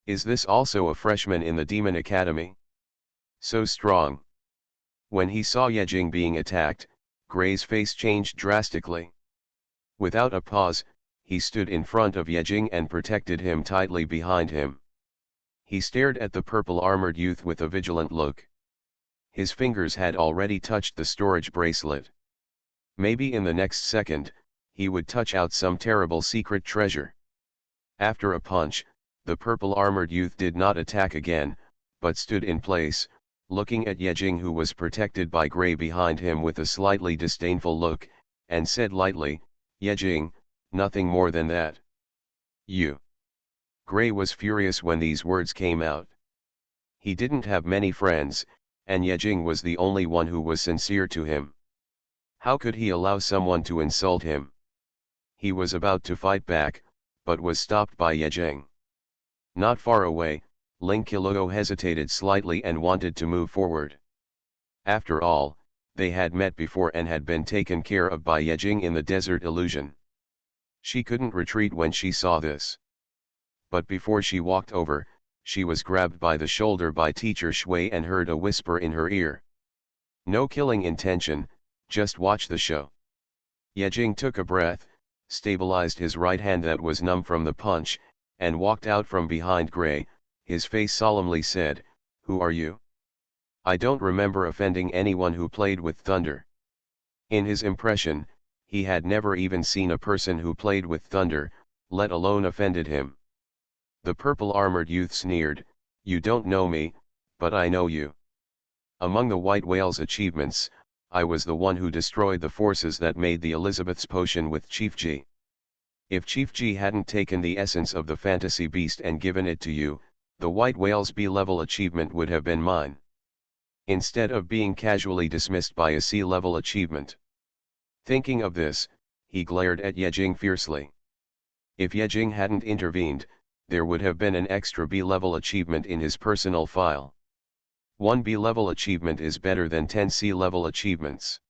Is this also a freshman in the Demon Academy? So strong. When he saw Yejing being attacked, Gray's face changed drastically. Without a pause, he stood in front of Yejing and protected him tightly behind him. He stared at the purple-armored youth with a vigilant look. His fingers had already touched the storage bracelet. Maybe in the next second, he would touch out some terrible secret treasure. After a punch, the purple-armored youth did not attack again, but stood in place, looking at Yejing, who was protected by Gray behind him, with a slightly disdainful look, and said lightly, "Yejing, nothing more than that." "You." Gray was furious when these words came out. He didn't have many friends, and Yejing was the only one who was sincere to him. How could he allow someone to insult him? He was about to fight back, but was stopped by Yejing. Not far away, Ling Qiluo hesitated slightly and wanted to move forward. After all, they had met before and had been taken care of by Yejing in the desert illusion. She couldn't retreat when she saw this. But before she walked over, she was grabbed by the shoulder by Teacher Shui and heard a whisper in her ear. "No killing intention, just watch the show." Yejing took a breath, stabilized his right hand that was numb from the punch, and walked out from behind Gray. His face solemnly said, "Who are you?" "I don't remember offending anyone who played with thunder." In his impression, he had never even seen a person who played with thunder, let alone offended him. The purple-armored youth sneered, "You don't know me, but I know you. Among the White Whale's achievements, I was the one who destroyed the forces that made the Elizabeth's potion with Chief G. If Chief G hadn't taken the essence of the fantasy beast and given it to you, the White Whale's B-level achievement would have been mine. Instead of being casually dismissed by a C-level achievement." Thinking of this, he glared at Yejing fiercely. If Yejing hadn't intervened, there would have been an extra B-level achievement in his personal file. One B-level achievement is better than 10 C-level achievements.